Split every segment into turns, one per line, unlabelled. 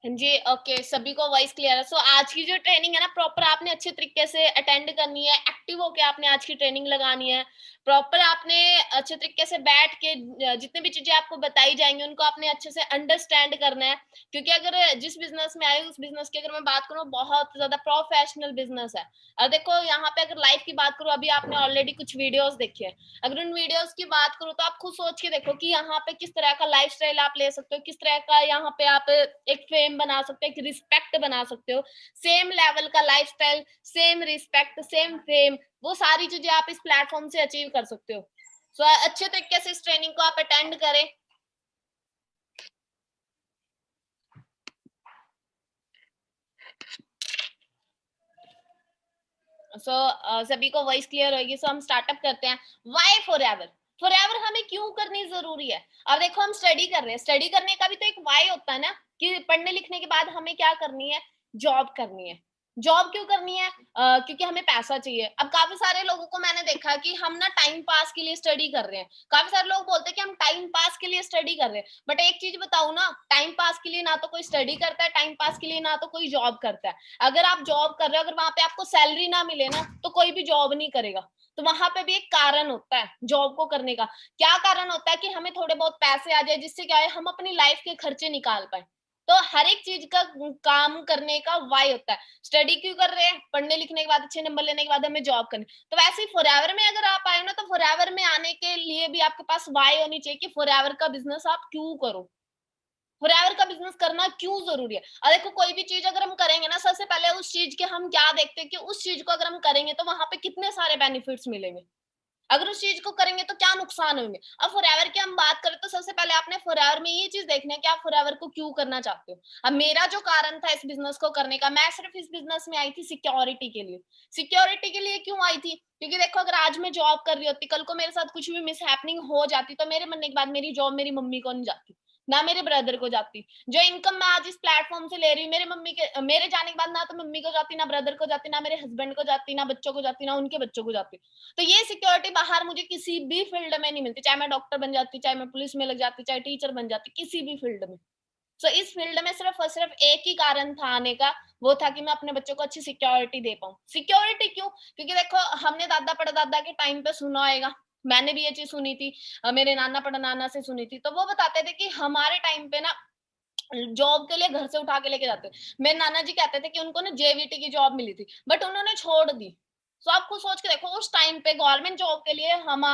हाँ जी, ओके, सभी को वॉइस क्लियर है। सो आज की जो ट्रेनिंग है ना, प्रॉपर आपने अच्छे तरीके से अटेंड करनी है, एक्टिव होके आपने आज की ट्रेनिंग लगानी है। प्रॉपर आपने अच्छे तरीके से बैठ के जितनी भी चीज़ें आपको बताई जाएँगी, उनको आपने अच्छे से अंडरस्टैंड करना है। क्योंकि अगर जिस बिज़नेस में आए, उस बिज़नेस की अगर मैं बात करूँ, बहुत ज़्यादा प्रोफेशनल बिज़नेस है। देखो यहाँ पे अगर लाइफ़ की बात करूँ, अभी आपने ऑलरेडी कुछ वीडियोज़ देखी है। अगर उन वीडियोज़ की बात करूँ, तो आप खुद सोच के देखो कि यहाँ पे किस तरह का लाइफ़स्टाइल आप ले सकते हो, किस तरह का यहाँ पे आप एक फेम बना सकते हो, एक रिस्पेक्ट बना सकते हो। सेम लेवल का lifestyle, same respect, same fame, वो सारी चीज़ें आप इस प्लेटफ़ॉर्म से अचीव कर सकते हो। सो अच्छे तरीके से इस ट्रेनिंग को आप अटेंड करें। सभी को वॉइस क्लियर होगी, सो हम स्टार्टअप करते हैं। Why forever? फॉरएवर हमें क्यों करनी ज़रूरी है? अब देखो हम स्टडी कर रहे हैं, स्टडी करने का भी तो एक व्हाई होता है ना, कि पढ़ने लिखने के बाद हमें क्या करनी है? जॉब करनी है। जॉब क्यों करनी है? क्योंकि हमें पैसा चाहिए। अब काफ़ी सारे लोगों को मैंने देखा कि हम ना टाइम पास के लिए स्टडी कर रहे हैं। काफ़ी सारे लोग बोलते हैं कि हम टाइम पास के लिए स्टडी कर रहे हैं। बट एक चीज़ बताऊँ ना, टाइम पास के लिए ना तो कोई स्टडी करता है, टाइम पास के लिए ना तो कोई जॉब करता है। अगर आप जॉब कर रहे हो, अगर वहां पे आपको सैलरी ना मिले ना, तो कोई भी जॉब नहीं करेगा। तो वहां पे भी एक कारण होता है जॉब को करने का। क्या कारण होता है? कि हमें थोड़े बहुत पैसे आ जाए, जिससे क्या है, हम अपनी लाइफ के खर्चे निकाल पाए। तो हर एक चीज का काम करने का वाई होता है। स्टडी क्यों कर रहे हैं? पढ़ने लिखने के बाद, अच्छे नंबर लेने के बाद हमें जॉब करनी। तो वैसे ही फॉरएवर में अगर आप आए हो ना, तो फॉरएवर में आने के लिए भी आपके पास वाई होनी चाहिए कि फॉरएवर का बिजनेस आप क्यों करो, फॉरएवर का बिज़नेस करना क्यों ज़रूरी है? देखो कोई भी चीज़ अगर हम करेंगे ना, सबसे पहले उस चीज़ के हम क्या देखते हैं कि उस चीज़ को अगर हम करेंगे तो वहाँ पे कितने सारे बेनिफिट्स मिलेंगे। अगर उस चीज़ को करेंगे तो क्या नुकसान होंगे? अब फॉरएवर की हम बात करें, तो सबसे पहले आपने फॉरएवर में ये चीज़ देखनी है कि आप फॉरएवर को क्यों करना चाहते हो। अब मेरा जो कारण था इस बिज़नेस को करने का, मैं सिर्फ़ इस बिज़नेस में आई थी सिक्योरिटी के लिए। सिक्योरिटी के लिए क्यों आई थी? क्योंकि देखो अगर आज मैं जॉब कर रही होती, कल को मेरे साथ कुछ भी मिसहैपनिंग हो जाती, तो मेरे मरने के बाद मेरी जॉब मेरी मम्मी को नहीं जाती, ना मेरे ब्रदर को जाती। जो इनकम मैं आज इस प्लेटफ़ॉर्म से ले रही हूँ, मेरे जाने के बाद ना तो मम्मी को जाती, ना ब्रदर को जाती, ना मेरे हस्बैंड को जाती, ना बच्चों को जाती, ना उनके बच्चों को जाती। तो ये सिक्योरिटी बाहर मुझे किसी भी फील्ड में नहीं मिलती, चाहे मैं डॉक्टर बन जाती, चाहे मैं पुलिस में लग जाती, चाहे टीचर बन जाती, किसी भी फील्ड में। सो इस फील्ड में सिर्फ और सिर्फ एक ही कारण था आने का, वो था कि मैं अपने बच्चों को अच्छी सिक्योरिटी दे पाऊँ। सिक्योरिटी क्यों? क्योंकि देखो हमने दादा परदादा के टाइम पे सुना होगा, मैंने भी ये चीज़ सुनी थी, मेरे नाना परनाना से सुनी थी, तो वो बताते थे कि हमारे टाइम पे ना जॉब के लिए घर से उठा के लेके जाते। मेरे नाना जी कहते थे कि उनको ना जेवीटी की जॉब मिली थी, बट उन्होंने छोड़ दी। सो आप खुद सोच के देखो, उस टाइम पे गवर्नमेंट जॉब के लिए हम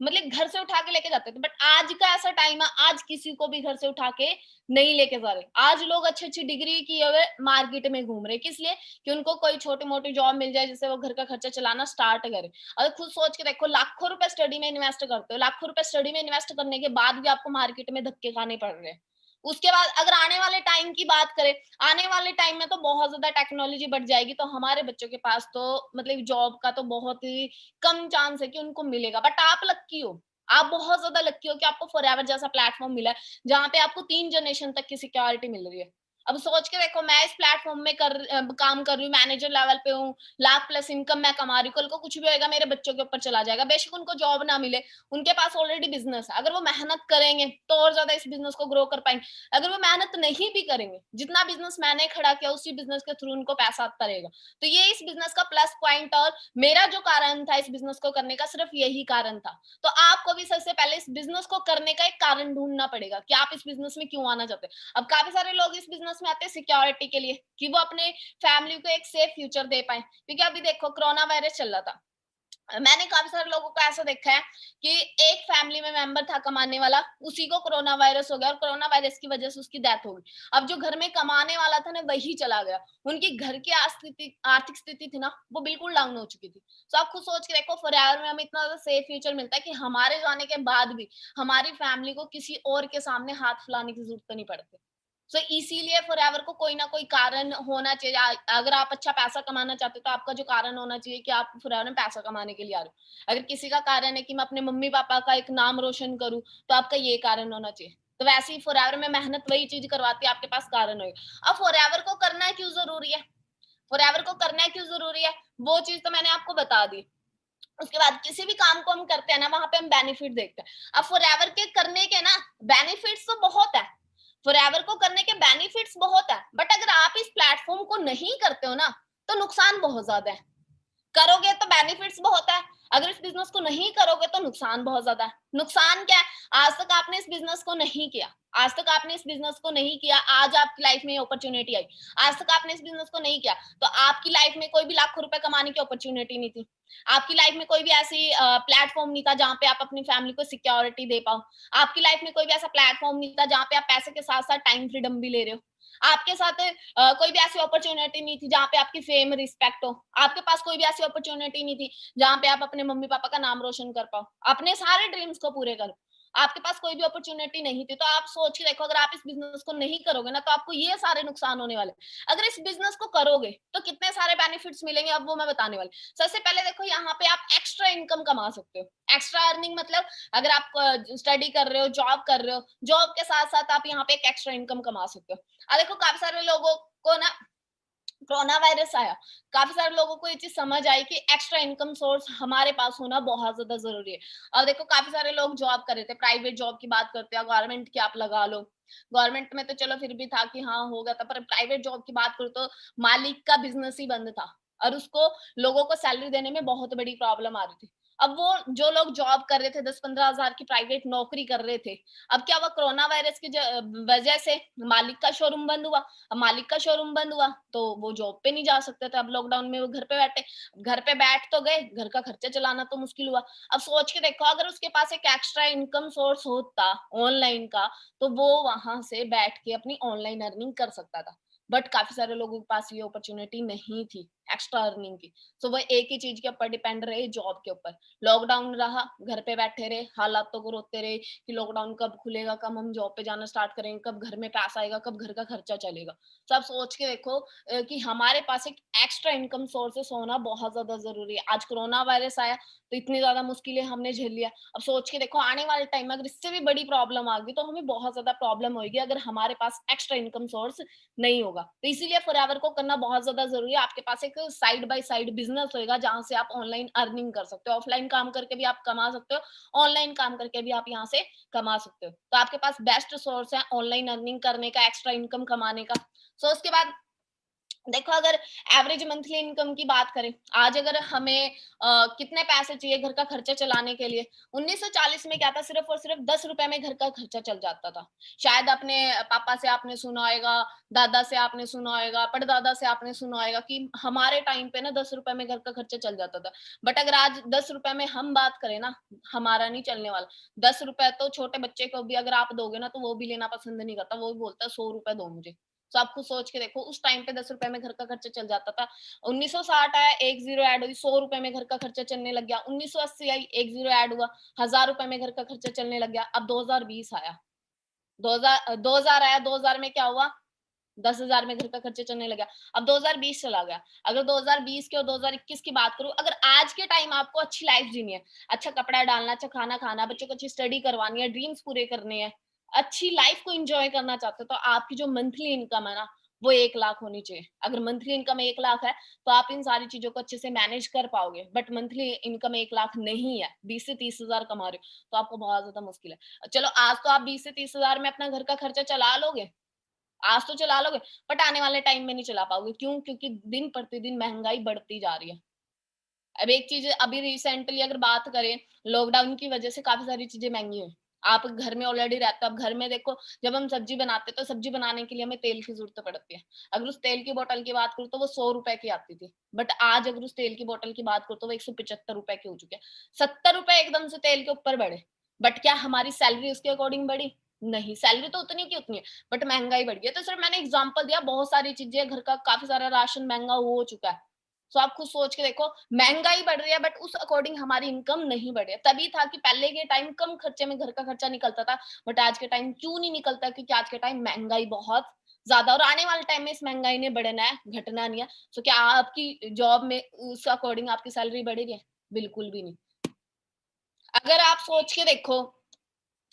मतलब घर से उठा के लेके जाते थे, बट आज का ऐसा टाइम है, आज किसी को भी घर से उठा के नहीं लेके जा रहे। आज लोग अच्छी-अच्छी डिग्री किए हुए मार्केट में घूम रहे, किस लिए? कि उनको कोई छोटी-मोटी जॉब मिल जाए, जिससे वो घर का खर्चा चलाना स्टार्ट करें। और खुद सोच के देखो, लाखों रुपए स्टडी में इन्वेस्ट करते हो, लाखों रुपए स्टडी में इन्वेस्ट करने के बाद भी आपको मार्केट में धक्के खाने पड़ रहे हैं। उसके बाद अगर आने वाले टाइम की बात करें, आने वाले टाइम में तो बहुत ज़्यादा टेक्नोलॉजी बढ़ जाएगी, तो हमारे बच्चों के पास तो मतलब जॉब का तो बहुत ही कम चांस है कि उनको मिलेगा। बट आप लकी हो, आप बहुत ज़्यादा लकी हो कि आपको फॉरएवर जैसा प्लेटफ़ॉर्म मिला है, जहाँ पे आपको 3 जनरेशन तक की सिक्योरिटी मिल रही है। अब सोच के देखो, मैं इस प्लेटफ़ॉर्म में काम कर रही हूँ, मैनेजर लेवल पे हूँ, लाख प्लस इनकम मैं कमा रही हूँ, कल को कुछ भी होएगा मेरे बच्चों के ऊपर चला जाएगा। बेशक उनको जॉब ना मिले, उनके पास ऑलरेडी बिज़नेस है। अगर वो मेहनत करेंगे, तो और ज़्यादा इस बिज़नेस को ग्रो कर पाएँगे। अगर वो मेहनत नहीं भी करेंगे, जितना बिज़नेस मैंने खड़ा किया, उसी बिज़नेस के थ्रू उनको पैसा आता रहेगा। तो ये इस बिज़नेस का प्लस पॉइंट, और मेरा जो कारण था इस बिज़नेस को करने का, सिर्फ़ यही कारण था। तो आपको भी सबसे पहले इस बिज़नेस को करने का एक कारण ढूँढना पड़ेगा कि आप इस बिज़नेस में क्यों आना चाहते हैं। अब काफ़ी सारे लोग इस बिज़नेस में आते हैं सिक्योरिटी के लिए, कि वो अपने फैमिली को एक सेफ फ्यूचर दे पाएँ। क्योंकि अभी देखो कोरोना वायरस चल रहा था। मैंने काफ़ी सारे लोगों को ऐसा देखा है कि एक फैमिली में मेंबर था कमाने वाला, उसी को कोरोना वायरस हो गया और कोरोना वायरस की वजह से उसकी डेथ हो गई। अब जो घर में कमाने वाला था ना, वही चला गया। उनकी घर की आर्थिक स्थिति थी ना, वो बिल्कुल डाउन हो चुकी थी। तो आप खुद सोच के देखो, फॉरएवर में हमें इतना ज़्यादा सेफ फ्यूचर मिलता है कि हमारे जाने के बाद भी हमारी फैमिली को किसी और के सामने हाथ फैलाने की ज़रूरत नहीं पड़ती। सो इसीलिए फॉरएवर को कोई ना कोई कारण होना चाहिए। अगर आप अच्छा पैसा कमाना चाहते हो, तो आपका जो कारण होना चाहिए कि आप फॉरएवर में पैसा कमाने के लिए आ रहे हो। अगर किसी का कारण है कि मैं अपने मम्मी-पापा का एक नाम रोशन करूँ, तो आपका ये कारण होना चाहिए। तो वैसे ही फॉरएवर में मेहनत वही चीज़ करवाती है, आपके पास कारण होएगा। अब फॉरएवर को करना क्यों ज़रूरी है? फॉरएवर को करना क्यों ज़रूरी है? वो चीज़ तो मैंने आपको बता दी। उसके बाद किसी भी काम को हम करते हैं ना, वहाँ पे हम बेनिफिट देखते हैं। अब फॉरएवर के करने के ना बेनिफिट्स तो बहुत है। फॉरएवर को करने के बेनिफिट्स बहुत है, बट अगर आप इस प्लेटफॉर्म को नहीं करते हो ना, तो नुकसान बहुत ज्यादा है। करोगे तो बेनिफिट्स बहुत है, अगर इस बिजनेस को नहीं करोगे तो नुकसान बहुत ज्यादा है। नुकसान क्या है? आज तक आपने इस बिजनेस को नहीं किया, आज तक आपने इस बिजनेस को नहीं किया, आज आपकी लाइफ में अपॉर्चुनिटी आई, आज तक आपने इस बिजनेस को नहीं किया, तो आपकी लाइफ में कोई भी लाखों रुपए कमाने की अपॉर्चुनिटी नहीं थी। आपकी लाइफ में कोई भी ऐसी प्लेटफॉर्म नहीं था जहाँ पे आप अपनी फैमिली को सिक्योरिटी दे पाओ। आपकी लाइफ में कोई भी ऐसा प्लेटफॉर्म नहीं था जहाँ पे आप पैसे के साथ साथ टाइम फ्रीडम भी ले रहे हो। आपके साथ कोई भी ऐसी अपॉर्चुनिटी नहीं थी जहाँ पे आपकी फेम रिस्पेक्ट हो। आपके पास कोई भी ऐसी अपॉर्चुनिटी नहीं थी जहाँ पे आप अपने मम्मी पापा का नाम रोशन कर पाओ, अपने सारे ड्रीम्स को पूरे करो। आपके पास कोई भी अपॉर्चुनिटी नहीं थी, तो आप सोच के देखो, अगर आप इस बिजनेस को नहीं करोगे ना, तो आपको ये सारे नुकसान होने वाले। अगर इस बिजनेस को करोगे तो कितने सारे बेनिफिट्स मिलेंगे, अब वो मैं बताने वाली। सबसे पहले देखो, यहाँ पे आप एक्स्ट्रा इनकम कमा सकते हो। एक्स्ट्रा अर्निंग मतलब, अगर आप स्टडी कर रहे हो, जॉब कर रहे हो, जॉब के साथ साथ आप यहाँ पे एक एक्स्ट्रा इनकम कमा सकते हो। देखो, काफी सारे लोगों को ना कोरोना वायरस आया, काफी सारे लोगों को ये चीज समझ आई कि एक्स्ट्रा इनकम सोर्स हमारे पास होना बहुत ज्यादा जरूरी है। और देखो, काफी सारे लोग जॉब कर रहे थे, प्राइवेट जॉब की बात करते हैं, गवर्नमेंट की आप लगा लो। गवर्नमेंट में तो चलो फिर भी था कि हाँ हो गया था, पर प्राइवेट जॉब की बात करो तो मालिक का बिजनेस ही बंद था, और उसको लोगों को सैलरी देने में बहुत बड़ी प्रॉब्लम आ रही थी। अब वो जो लोग जॉब कर रहे थे, 10-15 हजार की प्राइवेट नौकरी कर रहे थे, अब क्या हुआ, कोरोना वायरस की वजह से मालिक का शोरूम बंद हुआ। अब मालिक का शोरूम बंद हुआ तो वो जॉब पे नहीं जा सकते थे, अब लॉकडाउन में वो घर पे बैठे। घर पे बैठ तो गए, घर का खर्चा चलाना तो मुश्किल हुआ। अब सोच के देखो, अगर उसके पास एक एक्स्ट्रा इनकम सोर्स होता ऑनलाइन का, तो वो वहां से बैठ के अपनी ऑनलाइन अर्निंग कर सकता था। बट काफी सारे लोगों के पास ये अपॉर्चुनिटी नहीं थी एक्स्ट्रा अर्निंग की, तो वो एक ही चीज के ऊपर डिपेंड रहे, जॉब के ऊपर। लॉकडाउन रहा, घर पे बैठे रहे, हालातों को रोते रहे कि लॉकडाउन कब खुलेगा, कब हम जॉब पे जाना स्टार्ट करेंगे, कब घर में पैसा आएगा, कब घर का खर्चा चलेगा। तो आप सोच के देखो कि हमारे पास एक एक्स्ट्रा इनकम सोर्सेस होना बहुत ज्यादा जरूरी है। आज कोरोना वायरस आया तो इतनी ज्यादा मुश्किलें हमने झेल लिया। अब सोच के देखो, आने वाले टाइम में अगर इससे भी बड़ी प्रॉब्लम आ गई, तो हमें बहुत ज्यादा प्रॉब्लम होगी अगर हमारे पास एक्स्ट्रा इनकम सोर्स नहीं होगा। तो इसीलिए फॉरएवर को करना बहुत ज्यादा जरूरी है। आपके पास एक साइड बाय साइड बिजनेस होगा जहां से आप ऑनलाइन अर्निंग कर सकते हो। ऑफलाइन काम करके भी आप कमा सकते हो, ऑनलाइन काम करके भी आप यहाँ से कमा सकते हो। तो आपके पास बेस्ट सोर्स है ऑनलाइन अर्निंग करने का, एक्स्ट्रा इनकम कमाने का। सो उसके बाद देखो, अगर एवरेज मंथली इनकम की बात करें, आज अगर हमें कितने पैसे चाहिए घर का खर्चा चलाने के लिए, 1940 में क्या था, सिर्फ और सिर्फ 10 रुपए में घर का खर्चा चल जाता था। शायद अपने पापा से आपने सुना होगा, दादा से आपने सुना होगा, परदादा से आपने सुना होगा कि हमारे टाइम पे ना 10 रुपए में घर का खर्चा चल जाता था। बट अगर आज 10 रुपए में हम बात करें ना, हमारा नहीं चलने वाला। 10 रुपए तो छोटे बच्चे को भी अगर आप दोगे ना, तो वो भी लेना पसंद नहीं करता, वो भी बोलता है 100 रुपए दो मुझे। तो आप खुद सोच के देखो, उस टाइम पे 10 रुपए में घर का खर्चा चल जाता था। 1960 आया, एक जीरो ऐड हुई, 100 रुपए में घर का खर्चा चलने लग गया। 1980 आई, एक जीरो ऐड हुआ, 1000 रुपए में घर का खर्चा चलने लग गया। अब 2020 आया, 2000 आया, 2000 में क्या हुआ, 10,000 में घर का खर्चा चलने लगा। अब 2020 चला गया। अगर 2020 की और 2021 की बात करूं, अगर आज के टाइम आपको अच्छी लाइफ जीनी है, अच्छा कपड़ा डालना, अच्छा खाना खाना, बच्चों को अच्छी स्टडी करवानी है, ड्रीम्स पूरे करने हैं, अच्छी लाइफ को एंजॉय करना चाहते हो, तो आपकी जो मंथली इनकम है ना, वो 1 लाख होनी चाहिए। अगर मंथली इनकम 1 लाख है, तो आप इन सारी चीजों को अच्छे से मैनेज कर पाओगे। बट मंथली इनकम 1 लाख नहीं है, 20 से 30 हजार कमा रहे हो, तो आपको बहुत ज्यादा मुश्किल है। चलो, आज तो आप 20 से 30 हजार में अपना घर का खर्चा चला लोगे, आज तो चला लोगे, बट आने वाले टाइम में नहीं चला पाओगे। क्यों? क्योंकि दिन प्रतिदिन महंगाई बढ़ती जा रही है। अब एक चीज अभी रिसेंटली अगर बात करें, लॉकडाउन की वजह से काफी सारी चीजें महंगी हुई। आप घर में ऑलरेडी रहते हो, अब घर में देखो, जब हम सब्जी बनाते हैं तो सब्जी बनाने के लिए हमें तेल की जरूरत पड़ती है। अगर उस तेल की बोतल की बात करूँ तो वो 100 रुपए की आती थी, बट आज अगर उस तेल की बोतल की बात करूँ तो वो 175 रुपए की हो चुकी है। 70 रुपए एकदम से तेल के ऊपर बढ़े। बट क्या हमारी सैलरी उसके अकॉर्डिंग बढ़ी? नहीं, सैलरी तो उतनी की उतनी है, बट महंगाई बढ़ गई है। तो सिर्फ मैंने एग्जांपल दिया, बहुत सारी चीजें, घर का काफी सारा राशन महंगा हो चुका है। सो आप खुद सोच के देखो, महंगाई बढ़ रही है, बट उस अकॉर्डिंग हमारी इनकम नहीं बढ़ रही है। तभी था कि पहले के टाइम कम खर्चे में घर का खर्चा निकलता था, बट आज के टाइम क्यों नहीं निकलता? क्योंकि आज के टाइम महंगाई बहुत ज्यादा, और आने वाले टाइम में इस महंगाई ने बढ़ना है, घटना नहीं है। सो क्या आपकी जॉब में उस अकॉर्डिंग आपकी सैलरी बढ़ रही है? बिल्कुल भी नहीं। अगर आप सोच के देखो,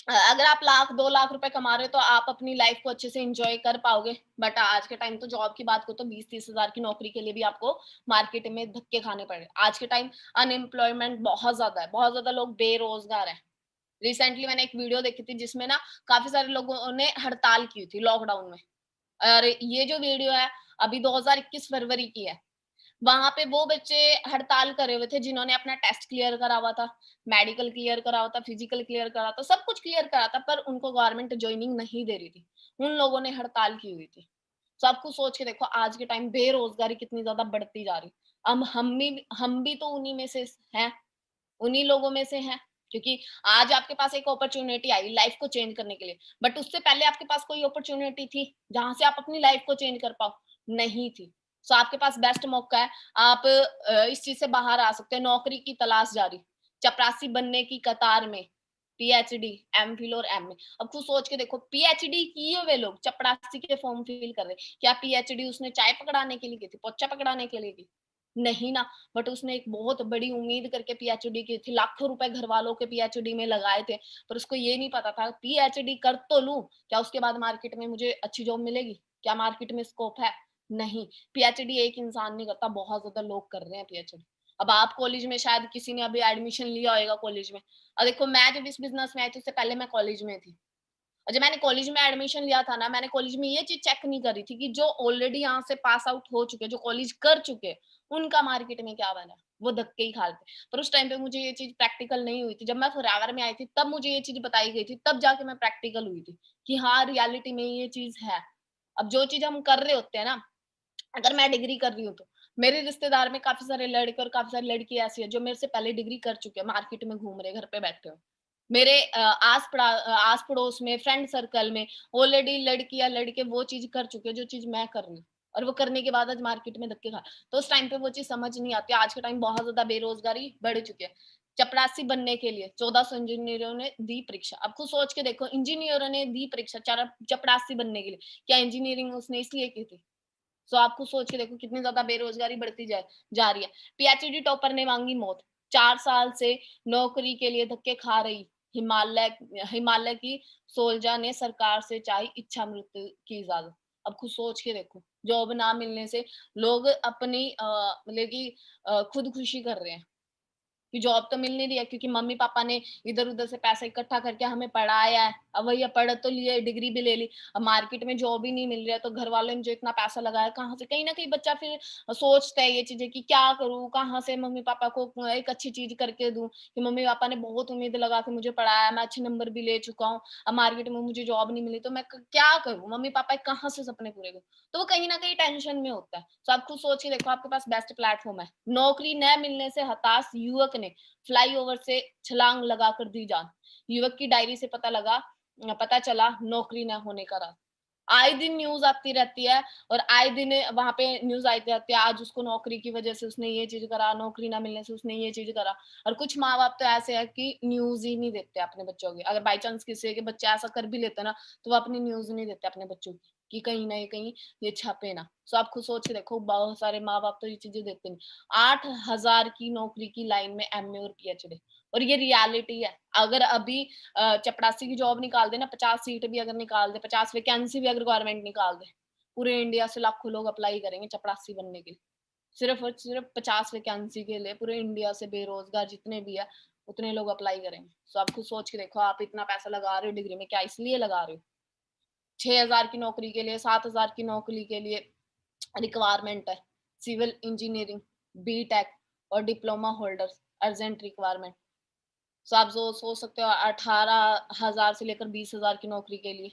अगर आप 1 लाख 2 लाख रुपए कमा रहे हो, तो आप अपनी लाइफ को अच्छे से एंजॉय कर पाओगे। बट आज के टाइम तो जॉब की बात करो तो 20-30 हजार की नौकरी के लिए भी आपको मार्केट में धक्के खाने पड़ रहे हैं। आज के टाइम अनएम्प्लॉयमेंट बहुत ज्यादा है, बहुत ज्यादा लोग बेरोजगार है। रिसेंटली मैंने एक वीडियो देखी थी जिसमें ना काफी सारे लोगों ने हड़ताल की थी लॉकडाउन में। और ये जो वीडियो है अभी 2021 फरवरी की है। वहां पे वो बच्चे हड़ताल करे हुए थे जिन्होंने अपना टेस्ट क्लियर करा हुआ था, मेडिकल क्लियर करा हुआ था, फिजिकल क्लियर करा था, सब कुछ क्लियर करा था, पर उनको गवर्नमेंट ज्वाइनिंग नहीं दे रही थी। उन लोगों ने हड़ताल की हुई थी। तो आपको सोच के देखो आज के टाइम बेरोजगारी कितनी ज्यादा बढ़ती जा रही। अब हम भी तो उन्हीं में से हैं, उन्हीं लोगों में से हैं। क्योंकि आज आपके पास एक अपॉर्चुनिटी आई लाइफ को चेंज करने के लिए, बट उससे पहले आपके पास कोई अपॉर्चुनिटी थी जहां से आप अपनी लाइफ को चेंज कर पाओ? नहीं थी। सो आपके पास बेस्ट मौका है, आप इस चीज से बाहर आ सकते हैं। नौकरी की तलाश जारी, चपरासी बनने की कतार में, पीएचडी, एमफिल और एमए। अब खुद सोच के देखो, पीएचडी किए हुए लोग चपरासी के फॉर्म फिल कर रहे। क्या पीएचडी उसने चाय पकड़ाने के लिए की थी, पोचा पकड़ाने के लिए की? नहीं ना। बट उसने एक बहुत बड़ी उम्मीद करके पीएचडी की थी, लाखों रुपए घर वालों के पीएचडी में लगाए थे, पर उसको ये नहीं पता था पीएचडी कर तो लूं, क्या उसके बाद मार्केट में मुझे अच्छी जॉब मिलेगी? क्या मार्केट में स्कोप है? नहीं। पीएचडी एक इंसान नहीं करता, बहुत ज्यादा लोग कर रहे हैं पीएचडी। अब आप कॉलेज में शायद किसी ने अभी एडमिशन लिया होगा कॉलेज में। और देखो, मैं जब इस बिजनेस में आई थी उससे पहले मैं कॉलेज में थी। और जब मैंने कॉलेज में एडमिशन लिया था ना, मैंने कॉलेज में ये चीज चेक नहीं करी थी कि जो ऑलरेडी यहाँ से पास आउट हो चुके, जो कॉलेज कर चुके, उनका मार्केट में क्या बना। वो धक्के ही खाते। पर उस टाइम पे मुझे ये चीज प्रैक्टिकल नहीं हुई थी। जब मैं फॉरएवर में आई थी तब मुझे ये चीज बताई गई थी, तब जाके मैं प्रैक्टिकल हुई थी कि हाँ रियलिटी में ये चीज है। अब जो चीज हम कर रहे होते हैं ना, अगर मैं डिग्री कर रही हूँ तो मेरे रिश्तेदार में काफी सारे लड़के और काफी सारी लड़की ऐसी है जो मेरे से पहले डिग्री कर चुके हैं, मार्केट में घूम रहे, घर पे बैठे हो। मेरे आस पड़ोस में, फ्रेंड सर्कल में ऑलरेडी लड़की या लड़के वो चीज कर चुके हैं जो चीज मैं कर रही हूँ। और वो करने के बाद आज मार्केट में धक्के खा। तो उस टाइम पे वो चीज समझ नहीं आती। आज के टाइम बहुत ज्यादा बेरोजगारी बढ़ चुकी है। चपरासी बनने के लिए 1400 इंजीनियरों ने दी परीक्षा। अब खुद सोच के देखो, इंजीनियरों ने दी परीक्षा चपरासी बनने के लिए। क्या इंजीनियरिंग उसने इसलिए की थी? सो आपको सोच के देखो कितनी ज्यादा बेरोजगारी बढ़ती जा रही है। पीएचडी टॉपर ने मांगी मौत। 4 साल से नौकरी के लिए धक्के खा रही हिमालय हिमालय की सोल्जा ने सरकार से चाही इच्छा मृत्यु की इजाजत। अब खुद सोच के देखो, जॉब ना मिलने से लोग अपनी मतलब की खुदकुशी कर रहे हैं कि जॉब तो मिल नहीं रही है, क्योंकि मम्मी पापा ने इधर उधर से पैसा इकट्ठा करके हमें पढ़ाया है। अब भैया पढ़ तो लिए, डिग्री भी ले ली, अब मार्केट में जॉब ही नहीं मिल रहा है, तो घर वालों ने जो इतना पैसा लगाया कहाँ से? कहीं ना कहीं बच्चा फिर सोचता है ये चीजें कि क्या करूँ, कहाँ से मम्मी पापा को एक अच्छी चीज करके दूं, कि मम्मी पापा ने बहुत उम्मीद लगा के मुझे पढ़ाया, मैं अच्छे नंबर भी ले चुका हूँ, अब मार्केट में मुझे जॉब नहीं मिली तो मैं क्या करूँ? मम्मी पापा कहाँ से सपने पूरे करूँ? तो वो कहीं ना कहीं टेंशन में होता है। तो आप खुद सोच के देखो, आपके पास बेस्ट प्लेटफॉर्म है। नौकरी न मिलने से हताश युवक ने फ्लाईओवर से छलांग लगाकर दी जान। युवक की डायरी से पता चला नौकरी न होने का राज। आए दिन न्यूज आती रहती है, और आए दिन वहां पे न्यूज आती रहती है, आज उसको नौकरी की वजह से उसने ये चीज करा, नौकरी ना मिलने से उसने ये चीज करा। और कुछ माँ बाप तो ऐसे है कि न्यूज ही नहीं देते अपने बच्चों की। अगर बाई चांस किसी के बच्चे ऐसा कर भी लेते ना, तो वो अपनी न्यूज नहीं देते अपने बच्चों की, कि कहीं ना कहीं ये छपे ना। सो आप खुद सोच के देखो, बहुत सारे माँ बाप तो ये चीजें देते नहीं। 8,000 की नौकरी की लाइन में एमए और पीएचडी। और ये रियलिटी है। अगर अभी चपरासी की जॉब निकाल दे ना, 50 सीट भी अगर निकाल दे, 50 वैकेंसी भी अगर गवर्नमेंट निकाल दे, पूरे इंडिया से लाखों लोग अप्लाई करेंगे चपरासी बनने के लिए। सिर्फ और सिर्फ 50 वैकेंसी के लिए पूरे इंडिया से बेरोजगार जितने भी है, उतने लोग अप्लाई करेंगे। तो आप खुद सोच के देखो, आप इतना पैसा लगा रहे हो डिग्री में, क्या इसलिए लगा रहे हो? 6,000 की नौकरी के लिए, 7,000 की नौकरी के लिए रिक्वायरमेंट है। सिविल इंजीनियरिंग, बीटेक और डिप्लोमा होल्डर्स अर्जेंट रिक्वायरमेंट। सो आप जो सोच सकते हो, 18,000 से लेकर 20,000 की नौकरी के लिए।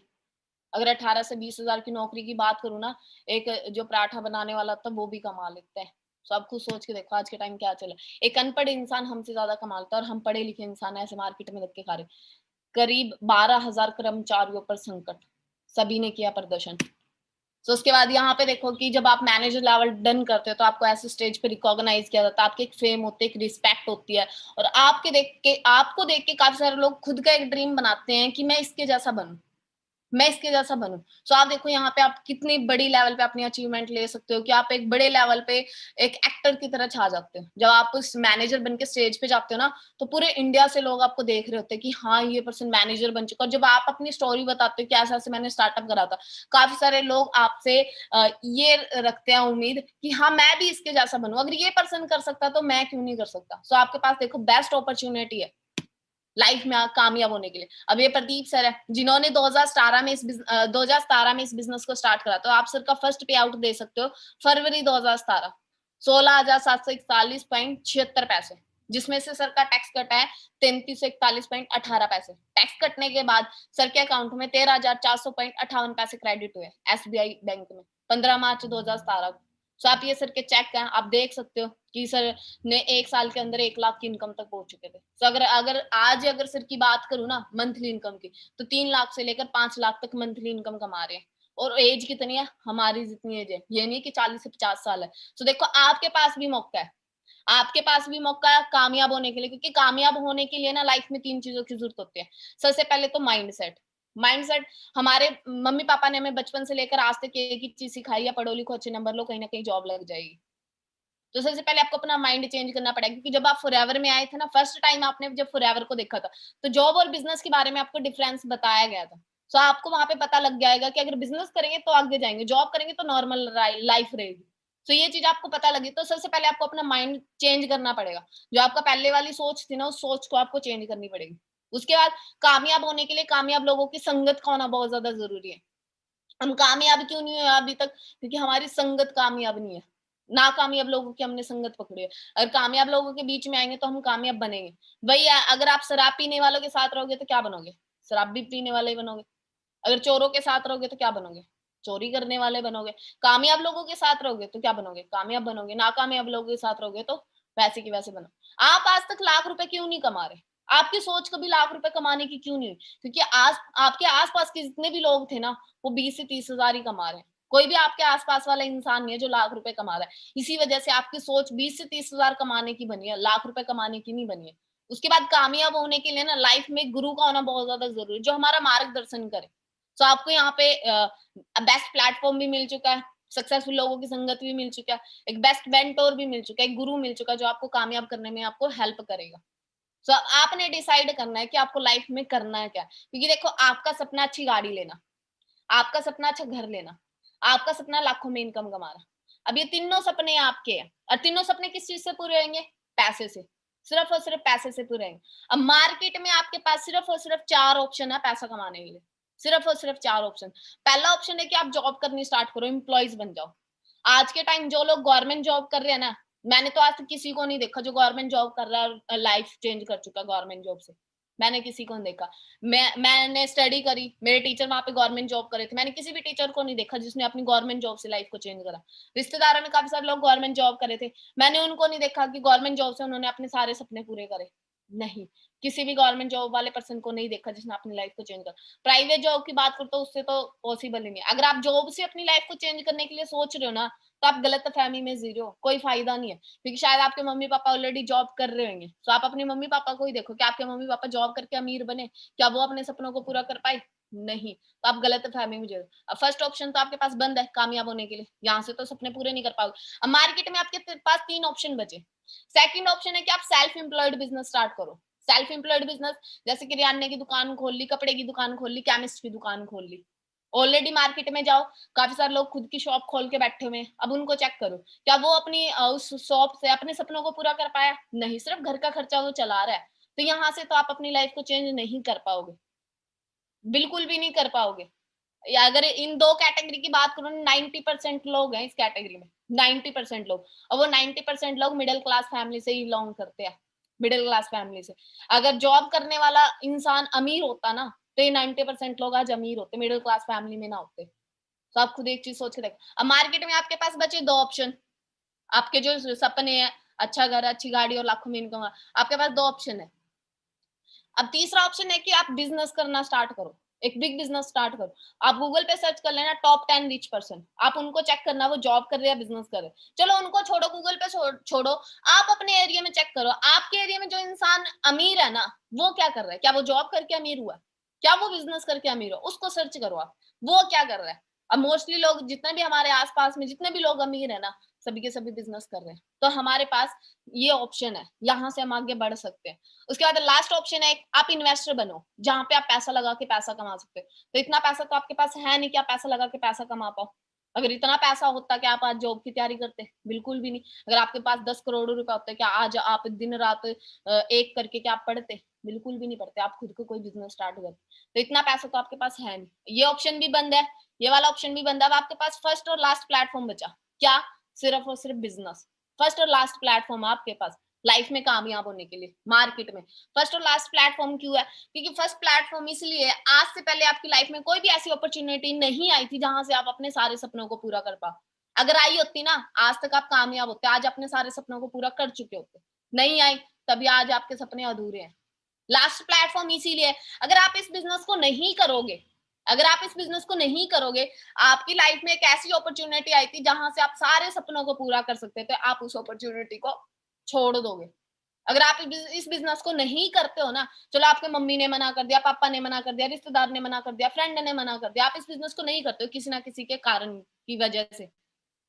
अगर 18 से 20,000 की नौकरी की बात करूँ ना, एक जो पराठा बनाने वाला था वो भी कमा लेता है। सो आप खुद सोच के देखो आज के टाइम क्या चला। एक अनपढ़ इंसान हमसे ज्यादा कमा लेता है, और हम पढ़े लिखे इंसान ऐसे मार्केट में धक्के खा रहे। करीब 12,000 कर्मचारियों पर संकट, सभी ने किया प्रदर्शन। तो उसके बाद यहाँ पे देखो कि जब आप मैनेजर लेवल डन करते हो तो आपको ऐसे स्टेज पे रिकॉग्नाइज किया जाता है, आपके एक फेम होती है, एक रिस्पेक्ट होती है। और आपको देख के काफी सारे लोग खुद का एक ड्रीम बनाते हैं कि मैं इसके जैसा बनूं, मैं इसके जैसा बनूं। सो आप देखो यहाँ पे आप कितनी बड़ी लेवल पे अपनी अचीवमेंट ले सकते हो, कि आप एक बड़े लेवल पे एक एक्टर की तरह छा जाते हो। जब आप उस मैनेजर बन के स्टेज पे जाते हो ना, तो पूरे इंडिया से लोग आपको देख रहे होते हैं कि हाँ ये पर्सन मैनेजर बन चुका। और जब आप अपनी स्टोरी बताते हो कि ऐसा ऐसे मैंने स्टार्टअप करा था, काफी सारे लोग आपसे ये रखते हैं उम्मीद कि हाँ मैं भी इसके जैसा बनूं, अगर ये पर्सन कर सकता तो मैं क्यों नहीं कर सकता। सो आपके पास देखो बेस्ट अपॉर्चुनिटी है, लाइफ में कामयाब होने के लिए। अब ये प्रदीप सर है जिन्होंने 2017 में 2017 में इस बिजनेस को स्टार्ट करा, तो आप सर का फर्स्ट पे आउट दे सकते हो फरवरी 2017, 16,741.76 पैसे, जिसमें से सर का टैक्स कटा है 3341.18 पैसे। टैक्स कटने के बाद सर के अकाउंट में 13,400.58 पैसे क्रेडिट हुए एसबीआई बैंक में 15 मार्च 2017 को। सो आप ये सर के चेक हैं, आप देख सकते हो कि सर ने 1 साल के अंदर 1 लाख की इनकम तक पहुंच चुके थे। तो अगर सर की बात करूँ ना मंथली इनकम की, तो 3 लाख से लेकर 5 लाख तक मंथली इनकम कमा रहे हैं। और एज कितनी है? हमारी जितनी एज है, ये नहीं कि 40 से 50 साल है। तो देखो आपके पास भी मौका है, आपके पास भी मौका है कामयाब होने के लिए, क्योंकि कामयाब होने के लिए ना लाइफ में 3 चीजों की जरूरत होती है। सबसे पहले तो माइंडसेट। माइंडसेट हमारे मम्मी पापा ने हमें बचपन से लेकर आज तक एक ही चीज सिखाई है, पढ़ो लिखो अच्छे नंबर लो, कहीं ना कहीं जॉब लग जाएगी। तो सबसे पहले आपको अपना माइंड चेंज करना पड़ेगा, क्योंकि जब आप फॉरएवर में आए थे ना, फर्स्ट टाइम आपने जब फॉरएवर को देखा था, तो जॉब और बिजनेस के बारे में आपको डिफरेंस बताया गया था। सो आपको वहां पे पता लग जाएगा कि अगर बिजनेस करेंगे तो आगे जाएंगे, जॉब करेंगे तो नॉर्मल लाइफ रहेगी। तो ये चीज आपको पता लगी, तो सबसे पहले आपको अपना माइंड चेंज करना पड़ेगा। जो आपका पहले वाली सोच थी ना, उस सोच को आपको चेंज करनी पड़ेगी। उसके बाद कामयाब होने के लिए कामयाब लोगों की संगत का होना बहुत ज्यादा जरूरी है। हम कामयाब क्यों नहीं हुए अभी तक? क्योंकि हमारी संगत कामयाब नहीं है। नाकामयाब लोगों की हमने संगत पकड़ी है। अगर कामयाब लोगों के बीच में आएंगे तो हम कामयाब बनेंगे। भैया अगर आप शराब पीने वालों के साथ रहोगे तो क्या बनोगे? शराब भी पीने वाले ही बनोगे। अगर चोरों के साथ रहोगे तो क्या बनोगे? चोरी करने वाले बनोगे। कामयाब लोगों के साथ रहोगे तो क्या बनोगे? कामयाब बनोगे। नाकामयाब लोगों के साथ रहोगे तो वैसे की वैसे बनो। आप आज तक लाख रुपए क्यों नहीं कमा रहे? आपकी सोच कभी लाख रुपए कमाने की क्यों नहीं हुई? क्योंकि आज आपके आसपास के जितने भी लोग थे ना, वो 20 से 30 हजार ही कमा रहे हैं। कोई भी आपके आसपास वाला इंसान नहीं है जो लाख रुपए कमा रहा है। इसी वजह से आपकी सोच 20 से 30 हजार कमाने की बनी है, लाख रुपए कमाने की नहीं बनी है। उसके बाद कामयाब होने के लिए ना लाइफ में गुरु का होना बहुत ज्यादा जरूरी है, जो हमारा मार्गदर्शन करे। तो आपको यहाँ पे बेस्ट प्लेटफॉर्म भी मिल चुका है, सक्सेसफुल लोगों की संगत भी मिल चुका है, एक बेस्ट मेंटोर भी मिल चुका है, एक गुरु मिल चुका है जो आपको कामयाब करने में आपको हेल्प करेगा। सो आपने डिसाइड करना है कि आपको लाइफ में करना है क्या। क्योंकि देखो आपका सपना अच्छी गाड़ी लेना, आपका सपना अच्छा घर लेना, आपका सपना लाखों में इनकम कमाना। अब ये तीनों सपने आपके हैं, और तीनों सपने किस चीज से पूरे होंगे? पैसे से। सिर्फ और सिर्फ पैसे से पूरे होंगे। अब मार्केट में आपके पास सिर्फ और सिर्फ 4 ऑप्शन है पैसा कमाने के लिए। सिर्फ और सिर्फ 4 ऑप्शन। पहला ऑप्शन है कि आप जॉब करनी स्टार्ट करो, एम्प्लॉइज बन जाओ। आज के टाइम जो लोग गवर्नमेंट जॉब कर रहे हैं ना, मैंने तो आज तक किसी को नहीं देखा जो गवर्नमेंट जॉब कर रहा है और लाइफ चेंज कर चुका गवर्नमेंट जॉब से। मैंने किसी को नहीं देखा। मैंने स्टडी करी, मेरे टीचर वहां पे गवर्नमेंट जॉब कर रहे थे, मैंने किसी भी टीचर को नहीं देखा जिसने अपनी गवर्नमेंट जॉब से लाइफ को चेंज करा। रिश्तेदारों में काफी सारे लोग गवर्नमेंट जॉब कर रहे थे, मैंने उनको नहीं देखा कि गवर्नमेंट जॉब से उन्होंने अपने सारे सपने पूरे करे। नहीं, किसी भी गवर्नमेंट जॉब वाले पर्सन को नहीं देखा जिसने अपनी लाइफ को चेंज करा। प्राइवेट जॉब की बात करो तो उससे तो पॉसिबल ही नहीं है। अगर आप जॉब से अपनी लाइफ को चेंज करने के लिए सोच रहे हो ना, तो आप गलतफहमी में जी रहे हो, कोई फायदा नहीं है। क्योंकि शायद आपके मम्मी पापा ऑलरेडी जॉब कर रहे होंगे, तो आप अपने मम्मी पापा को ही देखो कि आपके मम्मी पापा जॉब करके अमीर बने, क्या वो अपने सपनों को पूरा कर पाए? नहीं। तो आप गलतफहमी में जी रहे हो। अब फर्स्ट ऑप्शन तो आपके पास बंद है कामयाब होने के लिए, यहाँ से तो सपने पूरे नहीं कर पाओगे। अब मार्केट में आपके पास 3 ऑप्शन बचे। सेकंड ऑप्शन है कि आप सेल्फ एम्प्लॉयड बिजनेस स्टार्ट करो। सेल्फ एम्प्लॉयड बिजनेस जैसे किराने की दुकान खोल ली, कपड़े की दुकान खोल ली, केमिस्ट की दुकान खोल ली। ऑलरेडी मार्केट में जाओ, काफी सारे लोग खुद की शॉप खोल के बैठे हुए हैं। अब उनको चेक करो, क्या वो अपनी उस शॉप से अपने सपनों को पूरा कर पाया? नहीं, सिर्फ घर का खर्चा वो चला रहा है। तो यहाँ से तो आप अपनी लाइफ को चेंज नहीं कर पाओगे, बिल्कुल भी नहीं कर पाओगे। या अगर इन 2 कैटेगरी की बात करूँ, 90% लोग हैं इस कैटेगरी में, 90% लोग। और वो 90% लोग मिडिल क्लास फैमिली से ही बिलॉन्ग करते हैं, मिडिल क्लास फैमिली से। अगर जॉब करने वाला इंसान अमीर होता ना, तो ये 90% लोग आज अमीर होते, मिडिल क्लास फैमिली में ना होते। तो आप खुद एक चीज सोच के देखो। अब मार्केट में आपके पास बचे 2 ऑप्शन, आपके जो सपने हैं, अच्छा घर, अच्छी गाड़ी और लाखों में इनकम, आपके पास 2 ऑप्शन है। अब तीसरा ऑप्शन है कि आप बिजनेस करना स्टार्ट करो, एक बिग बिजनेस स्टार्ट करो। आप गूगल पे सर्च कर लेना टॉप 10 रिच पर्सन, आप उनको चेक करना वो जॉब कर रहे हैं बिजनेस कर रहे हैं। चलो उनको छोड़ो, गूगल पे छोड़ो, आप अपने एरिया में चेक करो, आपके एरिया में जो इंसान अमीर है ना, वो क्या कर रहा है? क्या वो जॉब करके अमीर हुआ? क्या वो बिजनेस करके अमीर हो? उसको सर्च करो आप, वो क्या कर रहा है। अब मोस्टली लोग जितने भी हमारे आसपास में जितने भी लोग अमीर है ना, सभी के सभी बिजनेस कर रहे हैं। तो हमारे पास ये ऑप्शन है, यहाँ से हम आगे बढ़ सकते हैं। उसके बाद लास्ट ऑप्शन है आप इन्वेस्टर बनो, जहां पे आप पैसा लगा के पैसा कमा सकते हो। तो इतना पैसा तो आपके पास है नहीं कि आप पैसा लगा के पैसा कमा पाओ। अगर इतना पैसा होता कि आप आज जॉब की तैयारी करते? बिल्कुल भी नहीं। अगर आपके पास 10 करोड़ रुपए होते, क्या आज आप दिन रात एक करके क्या आप पढ़ते? बिल्कुल भी नहीं पड़ते, आप खुद को कोई बिज़नेस स्टार्ट करें। तो इतना पैसा तो आपके पास है नहीं। ये ऑप्शन भी बंद है, ये वाला ऑप्शन भी बंद है। अब आपके पास फर्स्ट और लास्ट प्लेटफ़ॉर्म बचा। क्या? सिर्फ़ और सिर्फ़ बिज़नेस। फर्स्ट और लास्ट प्लेटफ़ॉर्म है आपके पास लाइफ़ में कामयाब होने के लिए, मार्केट में। फर्स्ट और लास्ट प्लेटफ़ॉर्म क्यों है? क्योंकि फर्स्ट प्लेटफ़ॉर्म इसलिए है, आज से पहले आपकी लाइफ़ में कोई भी ऐसी अपॉर्च्युनिटी नहीं आई थी जहाँ से आप अपने सारे सपनों को पूरा कर पाओ। अगर आई होती ना, आज तक आप कामयाब होते, आज अपने सारे सपनों को पूरा कर चुके होते। नहीं आई, तभी आज आपके सपने अधूरे हैं। लास्ट प्लेटफॉर्म इसीलिए है, अगर आप इस बिज़नेस को नहीं करोगे, अगर आप इस बिज़नेस को नहीं करोगे, आपकी लाइफ में एक ऐसी अपॉर्च्युनिटी आई थी जहाँ से आप सारे सपनों को पूरा कर सकते थे, आप उस अपॉर्च्युनिटी को छोड़ दोगे। अगर आप इस बिज़नेस को नहीं करते हो ना, चलो आपके मम्मी ने मना कर दिया, पापा ने मना कर दिया, रिश्तेदार ने मना कर दिया, फ्रेंड ने मना कर दिया, आप इस बिज़नेस को नहीं करते हो किसी ना किसी के कारण की वजह से।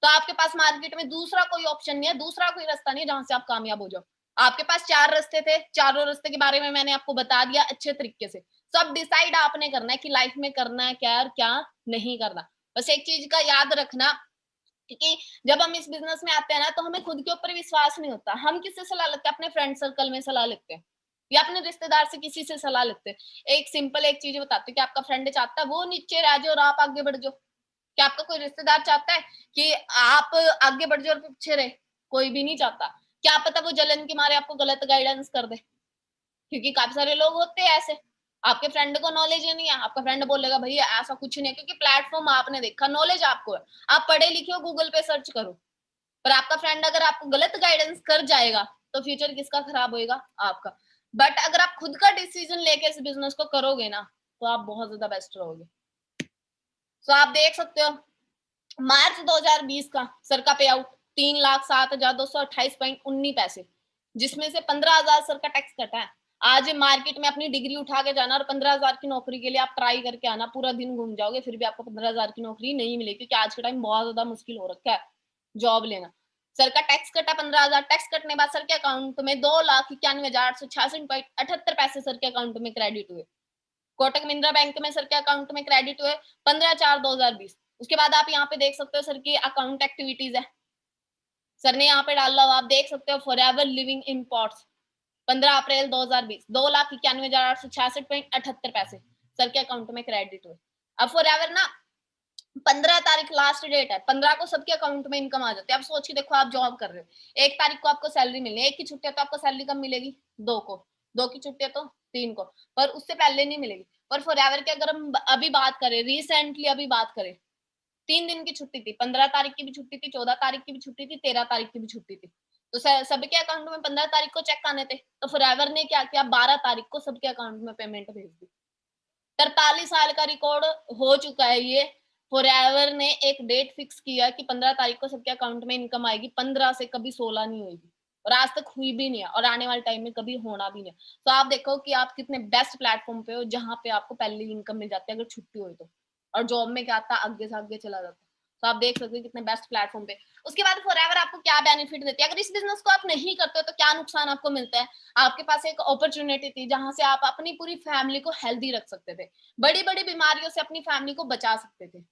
तो आपके पास मार्केट में दूसरा कोई ऑप्शन नहीं है, दूसरा कोई रास्ता नहीं है जहाँ से आप कामयाब हो जाओ। आपके पास 4 रास्ते थे, चारों रास्ते के बारे में मैंने आपको बता दिया अच्छे तरीके से। सब डिसाइड आपने करना है कि लाइफ में करना है क्या और क्या नहीं करना। बस एक चीज़ का याद रखना, क्योंकि जब हम इस बिज़नेस में आते हैं ना, तो हमें खुद के ऊपर विश्वास नहीं होता। हम किससे सलाह लेते हैं? अपने फ्रेंड सर्कल में सलाह लेते हैं या अपने रिश्तेदार से किसी से सलाह लेते हैं। एक सिंपल एक चीज़ बताती हूँ कि आपका फ्रेंड चाहता है वो नीचे रह जाए और आप आगे बढ़ जाओ। क्या आपका कोई रिश्तेदार चाहता है कि आप आगे बढ़ जाओ और पीछे रहे? कोई भी नहीं चाहता। क्या पता वो जलन के मारे आपको गलत गाइडेंस कर दे, क्योंकि काफ़ी सारे लोग होते हैं ऐसे। आपके फ्रेंड को नॉलेज ही नहीं है, आपका फ्रेंड बोलेगा भैया ऐसा कुछ नहीं है, क्योंकि प्लेटफ़ॉर्म आपने देखा, नॉलेज आपको है। आप पढ़े लिखे हो, गूगल पे सर्च करो। पर आपका फ्रेंड अगर आपको गलत गाइडेंस कर जाएगा, तो फ्यूचर किसका खराब होएगा? आपका। बट अगर आप खुद का डिसीजन लेके इस बिज़नेस को करोगे ना, तो आप बहुत ज़्यादा बेस्ट रहोगे। सो आप देख सकते हो मार्च 2020 का सर का पे आउट 3,07,228.19 पैसे, जिसमें से 15,000 सर का टैक्स कटा है। आज मार्केट में अपनी डिग्री उठा के जाना और 15,000 की नौकरी के लिए आप ट्राई करके आना, पूरा दिन घूम जाओगे, फिर भी आपको 15,000 की नौकरी नहीं मिलेगी, क्योंकि आज के टाइम बहुत ज़्यादा मुश्किल हो रखा है जॉब लेना। सर का टैक्स कटा 15,000, टैक्स कटने के बाद सर के अकाउंट में 2,91,866.78 पैसे सर के अकाउंट में क्रेडिट हुए। कोटक महिंद्रा बैंक में सर के अकाउंट में क्रेडिट हुए 15/4/2020। उसके बाद आप यहाँ पे देख सकते हो सर की अकाउंट एक्टिविटीज है, सर ने यहाँ पे डाला हुआ आप देख सकते हो फॉरएवर लिविंग इम्पोर्ट्स 15 अप्रैल 2020 2,91,866.78 पैसे सर के अकाउंट में क्रेडिट हुए। अब फॉरएवर ना 15 तारीख लास्ट डेट है, 15 को सबके अकाउंट में इनकम आ जाती है। अब सोचिए देखो आप जॉब कर रहे हो, 1 तारीख को आपको सैलरी मिलनी है, एक की छुट्टी है तो आपको सैलरी कब मिलेगी? 2 को, 2 की छुट्टी है तो 3 को, पर उससे पहले नहीं मिलेगी। पर फॉरएवर की अगर हम अभी बात करें, रिसेंटली अभी बात करें, 3 दिन की छुट्टी थी, 15 तारीख की भी छुट्टी थी, 14 तारीख की भी छुट्टी थी, 13 तारीख की भी छुट्टी थी। तो सबके अकाउंट में 15 तारीख को चेक आने थे, तो फॉरएवर ने क्या किया, 12 तारीख को सबके अकाउंट में पेमेंट भेज दी। 43 साल का रिकॉर्ड हो चुका है ये। फॉरएवर ने एक डेट फिक्स किया कि 15 तारीख को सबके अकाउंट में इनकम आएगी, 15 से कभी 16 नहीं होगी, और आज तक हुई भी नहीं है और आने वाले टाइम में कभी होना भी नहीं है। तो आप देखो कि आप कितने बेस्ट प्लेटफॉर्म पे हो जहाँ पे आपको पहले ही इनकम मिल जाती है अगर छुट्टी हुई तो, और जॉब में क्या आता है आगे से आगे चला जाता है। तो आप देख सकते हो कितने बेस्ट प्लेटफॉर्म पे। उसके बाद फॉरएवर आपको क्या बेनिफिट देती है, अगर इस बिजनेस को आप नहीं करते हो तो क्या नुकसान आपको मिलता है? आपके पास एक अपॉर्चुनिटी थी जहां से आप अपनी पूरी फैमिली को हेल्दी रख सकते थे, बड़ी-बड़ी बीमारियों से अपनी फैमिली को बचा सकते थे।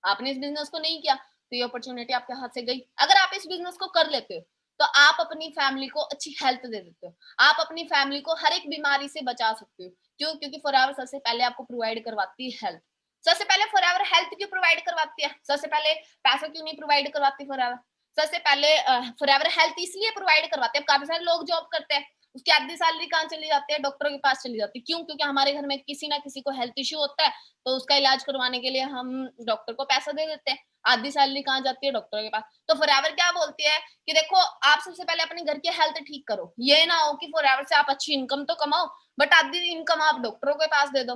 आपने इस बिज़नेस को नहीं किया, तो ये अपॉर्च्युनिटी आपके हाथ से गई। अगर आप इस बिज़नेस को कर लेते हो, तो आप अपनी फैमिली को अच्छी हेल्थ दे देते हो। आप अपनी फैमिली को हर एक बीमारी से बचा सकते हो। क्यों? क्योंकि फॉरएवर सबसे पहले आपको प्रोवाइड करवाती है हेल्थ। सबसे पहले फॉरएवर हेल्थ क्यों प्रोवाइड करवाती है? सबसे पहले पैसा क्यों नहीं प्रोवाइड करवाती फॉरएवर? सबसे पहले फॉरएवर हेल्थ इसलिए प्रोवाइड करवाते हैं, अब काफ़ी सारे लोग जॉब करते हैं, उसकी आधी सैलरी कहाँ चली जाती है? डॉक्टरों के पास चली जाती है। क्यों? क्योंकि हमारे घर में किसी ना किसी को हेल्थ इश्यू होता है, तो उसका इलाज करवाने के लिए हम डॉक्टर को पैसा दे देते हैं। आधी सैलरी कहाँ जाती है? डॉक्टर के पास। तो फॉरएवर क्या बोलती है कि देखो आप सबसे पहले अपने घर की हेल्थ ठीक करो। ये ना हो कि फॉरएवर से आप अच्छी इनकम तो कमाओ, बट आधी इनकम आप डॉक्टरों के पास दे दो।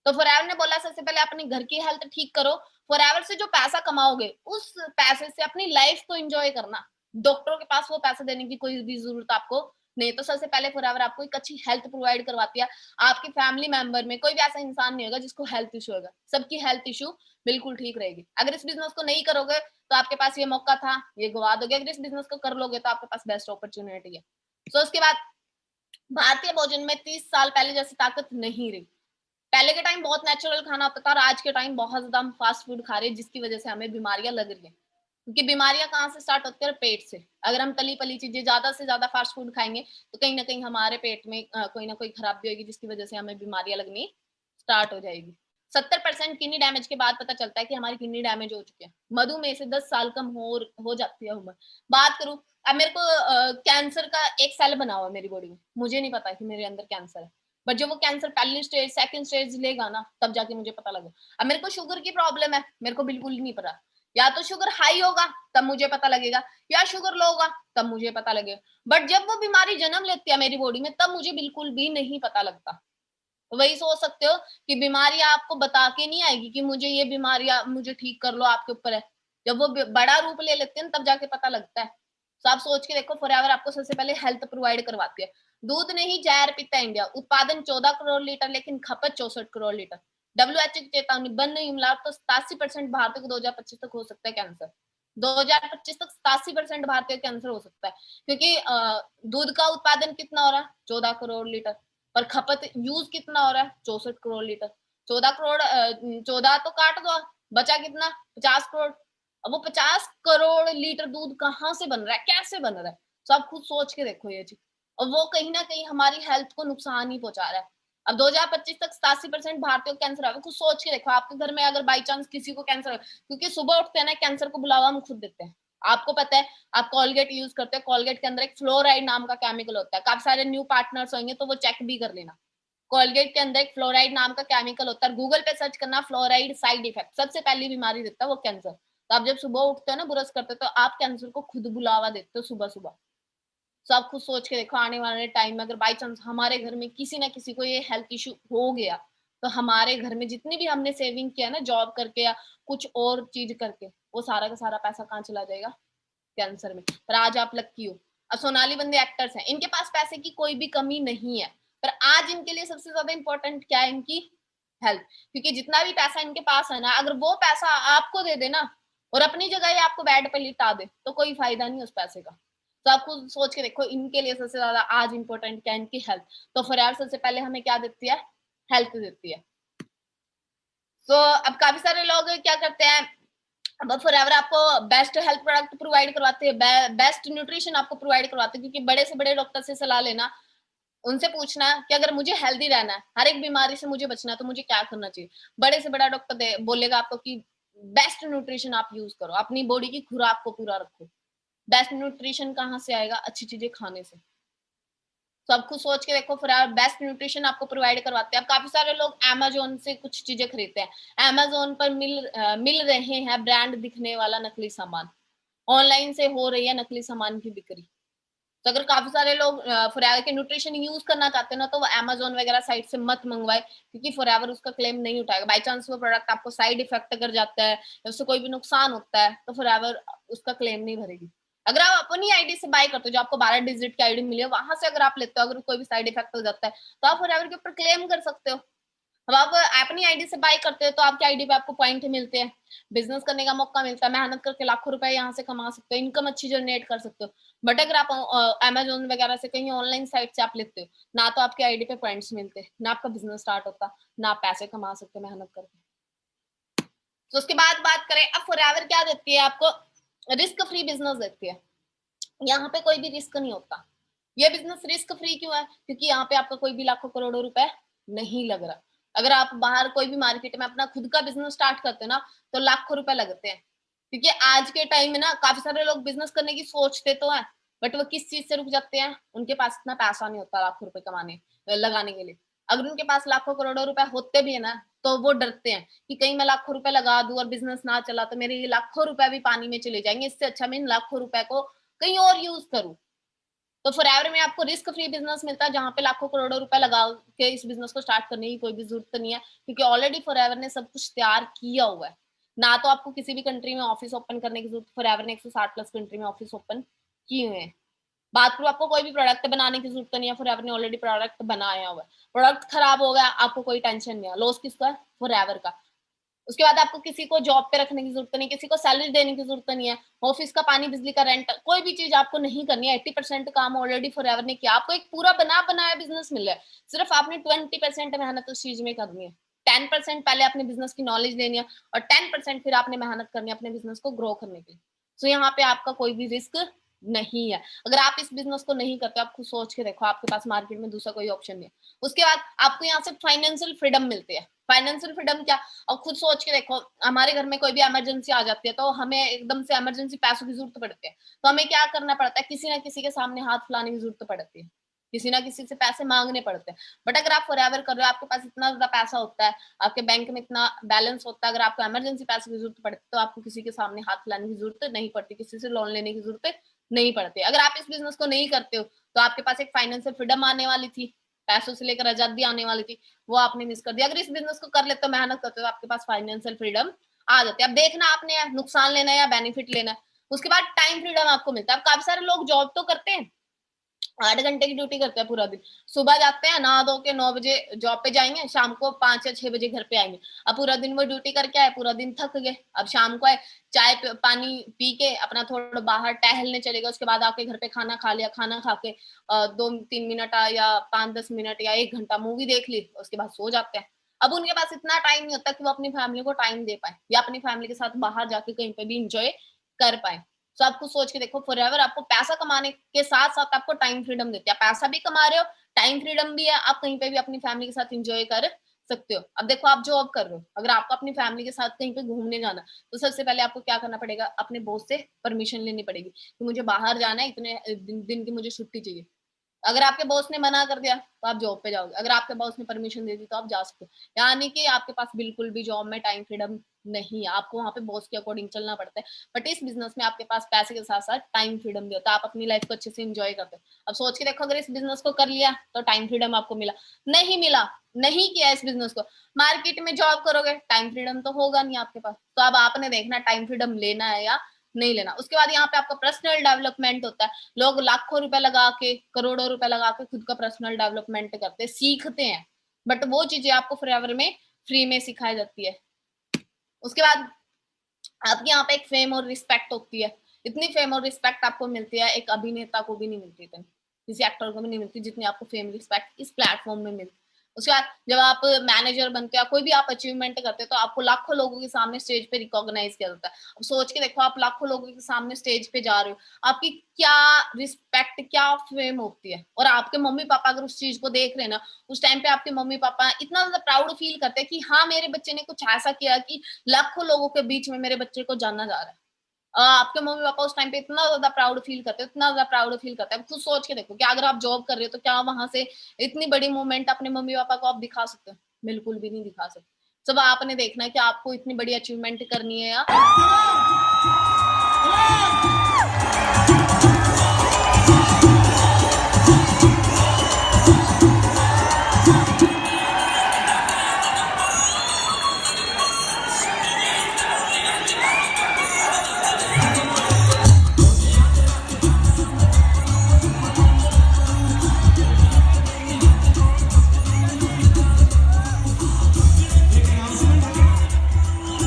तो फॉरएवर ने बोला सबसे पहले अपने घर की हेल्थ ठीक करो। फॉरएवर से जो पैसा कमाओगे, उस पैसे से अपनी लाइफ को एन्जॉय करना। डॉक्टरों के पास वो पैसा देने की कोई भी ज़रूरत आपको नहीं। तो सबसे पहले फॉरएवर आपको एक अच्छी हेल्थ प्रोवाइड करवाती है। आपकी फैमिली मेंबर में कोई भी ऐसा इंसान नहीं होगा जिसको हेल्थ इश्यू होगा, सबकी हेल्थ इश्यू बिल्कुल ठीक रहेगी। अगर इस बिजनेस को नहीं करोगे तो आपके पास ये मौका था, ये गवा दोगे। अगर इस बिजनेस को कर लोगे तो आपके पास बेस्ट अपॉर्चुनिटी है। सो उसके बाद भारतीय भोजन में 30 साल पहले जैसी ताकत नहीं रही। पहले के टाइम बहुत नेचुरल खाना होता था और आज के टाइम बहुत ज्यादा हम फास्ट फूड खा रहे हैं, जिसकी वजह से हमें बीमारियां लग रही हैं। क्योंकि बीमारियां कहाँ से स्टार्ट होती है? पेट से। अगर हम तली पली चीजें ज्यादा से ज्यादा फास्ट फूड खाएंगे तो कहीं ना कहीं हमारे पेट में कोई ना कोई खराबी होगी, जिसकी वजह से हमें बीमारियां लगनी स्टार्ट हो जाएगी। 70% किडनी डैमेज के बाद पता चलता है कि हमारी किडनी डैमेज हो चुकी है। मधुमेह से 10 साल कम हो जाती है उम्र। बात करूं, अब मेरे को कैंसर का एक सेल बना हुआ है मेरी बॉडी में, मुझे नहीं पता कि मेरे अंदर कैंसर है। बट जब वो कैंसर पहली स्टेज सेकंड स्टेज लेगा ना, तब जाके मुझे पता लगा। अब मेरे को शुगर की प्रॉब्लम है, मेरे को बिल्कुल नहीं पता। या तो शुगर हाई होगा तब मुझे पता लगेगा, या शुगर लो होगा तब मुझे पता लगेगा। बट जब वो बीमारी जन्म लेती है मेरी बॉडी में, तब मुझे बिल्कुल भी नहीं पता लगता। तो वही सोच सकते हो कि बीमारी आपको बता के नहीं आएगी कि मुझे ये बीमारी मुझे ठीक कर लो, आपके ऊपर है। जब वो बड़ा रूप ले लेते हैं तब जाके पता लगता है। तो आप सोच के देखो, फॉरएवर आपको सबसे पहले हेल्थ प्रोवाइड करवाती है। दूध नहीं जहर पीता है इंडिया, उत्पादन 14 करोड़ लीटर लेकिन खपत 64 करोड़ लीटर। डब्ल्यूएचओ की चेतावनी, बंद नहीं मिला तो 87% भारतीयों को 2025 तक हो सकता है कैंसर। 2025 तक 87% भारतीयों को कैंसर हो सकता है, क्योंकि दूध का उत्पादन कितना हो रहा है? 14 करोड़ लीटर। और खपत यूज कितना हो रहा है? 64 करोड़ लीटर। 14 करोड़ 14 तो काट दो, बचा कितना? 50 करोड़। अब वो 50 करोड़ लीटर दूध कहाँ से बन रहा है, कैसे बन रहा है? तो आप खुद सोच के देखो ये चीज। और वो कहीं ना कहीं हमारी हेल्थ को नुकसान ही पहुंचा रहा है। अब 2025 तक 87% भारतीयों को कैंसर होगा। कुछ सोच के देखो, आपके घर में अगर बाई चांस किसी को कैंसर हो, क्योंकि सुबह उठते हैं ना, कैंसर को बुलावा हम खुद देते हैं। आपको पता है, आप कोलगेट यूज करते हैं, कोलगेट के अंदर एक फ्लोराइड नाम का केमिकल होता है। काफी सारे न्यू पार्टनर्स होंगे तो वो चेक भी कर लेना। कोलगेट के अंदर एक फ्लोराइड नाम का केमिकल होता है, गूगल पे सर्च करना फ्लोराइड साइड इफेक्ट, सबसे पहली बीमारी देता है वो कैंसर। तो आप जब सुबह उठते हो ना, ब्रश करते हो, तो आप कैंसर को खुद बुलावा देते हो सुबह सुबह। तो आप खुद सोच के देखो, आने वाले टाइम में अगर बाई चांस हमारे घर में किसी ना किसी को ये हेल्थ इशू हो गया, तो हमारे घर में जितनी भी हमने सेविंग किया ना जॉब करके या कुछ और चीज करके, वो सारा का सारा पैसा कहाँ चला जाएगा? कैंसर में। पर आज आप लक्की हो। अब सोनाली बंदे एक्टर्स हैं, इनके पास पैसे की कोई भी कमी नहीं है, पर आज इनके लिए सबसे ज्यादा इंपॉर्टेंट क्या है? इनकी हेल्थ। क्योंकि जितना भी पैसा इनके पास है ना, अगर वो पैसा आपको दे देना और अपनी जगह ही आपको बेड पे लिटा दे, तो कोई फायदा नहीं उस पैसे का। तो आप खुद सोच के देखो, इनके लिए सबसे ज्यादा आज इंपॉर्टेंट क्या है? इनकी हेल्थ। तो फॉरएवर सबसे पहले हमें क्या देती है? हेल्थ देती है। तो अब काफी सारे लोग क्या करते हैं, अब फॉरएवर आपको बेस्ट हेल्थ प्रोडक्ट प्रोवाइड करवाते हैं, बेस्ट न्यूट्रिशन आपको प्रोवाइड करवाते हैं। क्योंकि बड़े से बड़े डॉक्टर से सलाह लेना, उनसे पूछना कि अगर मुझे हेल्दी रहना है, हर एक बीमारी से मुझे बचना है, तो मुझे क्या करना चाहिए? बड़े से बड़ा डॉक्टर बोलेगा आपको कि बेस्ट न्यूट्रिशन आप यूज करो, अपनी बॉडी की खुराक को पूरा रखो। बेस्ट न्यूट्रिशन कहाँ से आएगा? अच्छी चीजें खाने से। तो आप खुद सोच के देखो, फिर आप बेस्ट न्यूट्रिशन आपको प्रोवाइड करवाते हैं। अब काफी सारे लोग अमेज़न से कुछ चीजें खरीदते हैं। अमेज़न पर मिल रहे हैं ब्रांड दिखने वाला नकली सामान। ऑनलाइन से हो रही है नकली सामान की बिक्री। तो अगर काफी सारे लोग फॉरएवर के न्यूट्रिशन यूज करना चाहते हैं ना, तो वो अमेज़न वगैरह साइट से मत मंगवाए, क्योंकि फॉरएवर उसका क्लेम नहीं उठाएगा। बाय चांस वो प्रोडक्ट आपको साइड इफेक्ट कर जाता है या उससे कोई भी नुकसान होता है, तो फॉरएवर उसका क्लेम नहीं भरेगी। अगर आप अपनी आईडी से बाय करते हो, जो आपको 12 डिजिट की आईडी मिली है, वहां से अगर आप लेते हो, अगर कोई भी साइड इफेक्ट हो जाता है, तो आप फॉरएवर के ऊपर क्लेम कर सकते हो। अब आप अपनी आईडी से बाय करते हो तो आपकी आईडी पे आपको पॉइंट मिलते हैं, बिजनेस करने का मौका मिलता है, मेहनत करके लाखों रुपए यहाँ से कमा सकते हो, इनकम अच्छी जनरेट कर सकते हो। बट अगर आप अमेज़न वगैरह से कहीं ऑनलाइन साइट से आप लेते हो, ना तो आपकी आईडी पे पॉइंट्स मिलते, ना आपका बिजनेस स्टार्ट होता, ना आप पैसे कमा सकते मेहनत करके। तो उसके बाद बात करें, अब फॉरएवर क्या देती है आपको? रिस्क फ्री बिजनेस देती है। यहाँ पे कोई भी रिस्क नहीं होता। ये बिजनेस रिस्क फ्री क्यों है? क्योंकि यहाँ पे आपका कोई भी लाखों करोड़ों रुपए नहीं लग रहा। अगर आप बाहर कोई भी मार्केट में अपना खुद का बिजनेस स्टार्ट करते हो ना, तो लाखों रुपए लगते हैं। क्योंकि आज के टाइम में ना काफी सारे लोग बिजनेस करने की सोचते तो हैं, बट वो किस चीज से रुक जाते हैं? उनके पास इतना पैसा नहीं होता लाखों रुपए कमाने लगाने के लिए। अगर उनके पास लाखों करोड़ों रुपए होते भी है ना, तो वो डरते हैं कि कहीं मैं लाखों रुपए लगा दूं और बिजनेस ना चला तो मेरे ये लाखों रुपए भी पानी में चले जाएंगे। इससे अच्छा मैं इन लाखों रुपए को कहीं और यूज करूं। तो फॉरएवर में आपको रिस्क फ्री बिजनेस मिलता है, जहाँ पे लाखों करोड़ों रुपए लगा के इस बिजनेस को स्टार्ट करने की कोई भी जरूरत नहीं है, क्योंकि ऑलरेडी फॉरएवर ने सब कुछ तैयार किया हुआ है। ना तो आपको किसी भी कंट्री में ऑफिस ओपन करने की जरूरत, फॉरएवर ने 160 प्लस कंट्री में ऑफिस ओपन किए हुए हैं। बात करूं, आपको कोई भी प्रोडक्ट बनाने की जरूरत नहीं है, फॉरएवर ने ऑलरेडी प्रोडक्ट बनाया हुआ है। प्रोडक्ट खराब हो गया, आपको कोई टेंशन नहीं है, लॉस किसका है? फॉरएवर का। उसके बाद आपको किसी को जॉब पे रखने की जरूरत नहीं, किसी को सैलरी देने की जरूरत नहीं है, ऑफिस का पानी बिजली का रेंट कोई भी चीज आपको नहीं करनी है। 80% काम ऑलरेडी फॉरएवर ने किया, आपको एक पूरा बना बनाया बिजनेस मिल रहा है। सिर्फ आपने 20% मेहनत उस चीज में करनी है। 10% पहले अपने बिजनेस की नॉलेज लेनी है, और 10% फिर आपने मेहनत करनी है अपने बिजनेस को ग्रो करने के लिए। सो यहाँ पे आपका कोई भी रिस्क नहीं है। अगर आप इस बिजनेस को नहीं करते, आप खुद सोच के देखो, आपके पास मार्केट में दूसरा कोई ऑप्शन नहीं है। उसके बाद आपको यहाँ से फाइनेंशियल फ्रीडम मिलती है। फाइनेंशियल फ्रीडम क्या, और खुद सोच के देखो, हमारे घर में कोई भी इमरजेंसी आ जाती है तो हमें एकदम से इमरजेंसी पैसों की जरूरत पड़ती है, तो हमें क्या करना पड़ता है, किसी ना किसी के सामने हाथ फैलाने की जरूरत पड़ती है, किसी ना किसी से पैसे मांगने पड़ते हैं। बट अगर आप फॉरएवर कर रहे हो, आपके पास इतना ज्यादा पैसा होता है, आपके बैंक में इतना बैलेंस होता है, अगर आपको इमरजेंसी पैसे की जरूरत पड़ती है तो आपको किसी के सामने हाथ फैलाने की जरूरत नहीं पड़ती, किसी से लोन लेने की जरूरत नहीं पड़ती। अगर आप इस बिजनेस को नहीं करते हो तो आपके पास एक फाइनेंशियल फ्रीडम आने वाली थी, पैसों से लेकर आजादी आने वाली थी, वो आपने मिस कर दिया। अगर इस बिजनेस को कर लेते हो, मेहनत करते हो, तो आपके पास फाइनेंशियल फ्रीडम आ जाती है। अब देखना आपने नुकसान लेना है या बेनिफिट लेना है। उसके बाद टाइम फ्रीडम आपको मिलता है। अब काफी सारे लोग जॉब तो करते हैं, 8 घंटे की ड्यूटी करते हैं पूरा दिन। सुबह जाते हैं, नहा धो के 9 बजे जॉब पे जाएँगे, शाम को 5 या 6 बजे घर पे आएँगे। अब पूरा दिन वो ड्यूटी करके आए, पूरा दिन थक गए। अब शाम को आए, चाय प पानी पी के अपना थोड़ा बाहर टहलने चले गए, उसके बाद आके घर पे खाना खा लिया, खाना खा के 2-3 मिनट या 5-10 मिनट या 1 घंटा मूवी देख ली, उसके बाद सो जाते हैं। अब उनके पास इतना टाइम नहीं होता कि वो अपनी फैमिली को टाइम दे पाएँ या अपनी फैमिली के साथ बाहर जाके कहीं पे भी एन्जॉय कर पाएँ। तो आप खुद सोच के देखो, फॉरएवर आपको पैसा कमाने के साथ-साथ आपको टाइम फ्रीडम देती है। पैसा भी कमा रहे हो, टाइम फ्रीडम भी है, आप कहीं पे भी अपनी फैमिली के साथ एन्जॉय कर सकते हो। अब देखो, आप जॉब कर रहे हो, अगर आपको अपनी फैमिली के साथ कहीं पे घूमने जाना है, तो सबसे पहले आपको क्या करना पड़ेगा, अपने बॉस से परमिशन लेनी पड़ेगी कि मुझे बाहर जाना है, इतने दिन दिन की मुझे छुट्टी चाहिए। अगर आपके बॉस ने मना कर दिया तो आप जॉब पे जाओगे, अगर आपके बॉस ने परमिशन दे दी तो आप जा सकते हो। यानी कि आपके पास बिल्कुल भी जॉब में टाइम फ्रीडम नहीं है, आपको वहाँ पे बॉस के अकॉर्डिंग चलना पड़ता है। बट इस बिज़नेस में आपके पास पैसे के साथ-साथ टाइम फ्रीडम भी होता है, आप अपनी लाइफ़ को अच्छे से एन्जॉय करते हो। अब सोच के देखो, अगर इस बिज़नेस को कर लिया तो टाइम फ्रीडम आपको मिला, नहीं मिला, नहीं किया इस बिज़नेस को, मार्केट में जॉब करोगे, टाइम फ्रीडम तो होगा नहीं आपके पास। तो अब आपने देखना टाइम फ्रीडम लेना है या नहीं लेना। उसके बाद यहाँ पे आपका पर्सनल डेवलपमेंट होता है। लोग लाखों रुपए लगा के, करोड़ों रुपए लगा के खुद का पर्सनल डेवलपमेंट करते हैं, सीखते हैं। बट वो चीज़ें आपको फॉरएवर में फ्री में सिखाई जाती है। उसके बाद आपके यहाँ पे एक फेम और रिस्पेक्ट होती है। इतनी फेम और रिस्पेक्ट आपको मिलती है, एक अभिनेता को भी नहीं मिलती इतनी, किसी एक्टर को भी नहीं मिलती जितनी आपको फेम रिस्पेक्ट इस प्लेटफ़ॉर्म में मिलती है। उसके बाद जब आप मैनेजर बनते हो या कोई भी आप अचीवमेंट करते हो, तो आपको लाखों लोगों के सामने स्टेज पे रिकॉग्नाइज़ किया जाता है। अब सोच के देखो, आप लाखों लोगों के सामने स्टेज पे जा रहे हो, आपकी क्या रिस्पेक्ट, क्या फेम होती है, और आपके मम्मी-पापा अगर उस चीज़ को देख रहे हैं ना, उस टाइम पे आपके मम्मी-पापा इतना ज़्यादा प्राउड फील करते हैं कि हाँ, मेरे बच्चे ने कुछ ऐसा किया कि लाखों लोगों के बीच में मेरे बच्चे को जाना जा रहा है। आपके मम्मी-पापा उस टाइम पे इतना ज़्यादा प्राउड फील करते हैं, इतना ज़्यादा प्राउड फील करते हैं। खुद सोच के देखो कि अगर आप जॉब कर रहे हो, तो क्या वहाँ से इतनी बड़ी मूवमेंट अपने मम्मी-पापा को आप दिखा सकते हो? बिल्कुल भी नहीं दिखा सकते। सब आपने देखना है कि आपको इतनी बड़ी अचीवमेंट करनी है या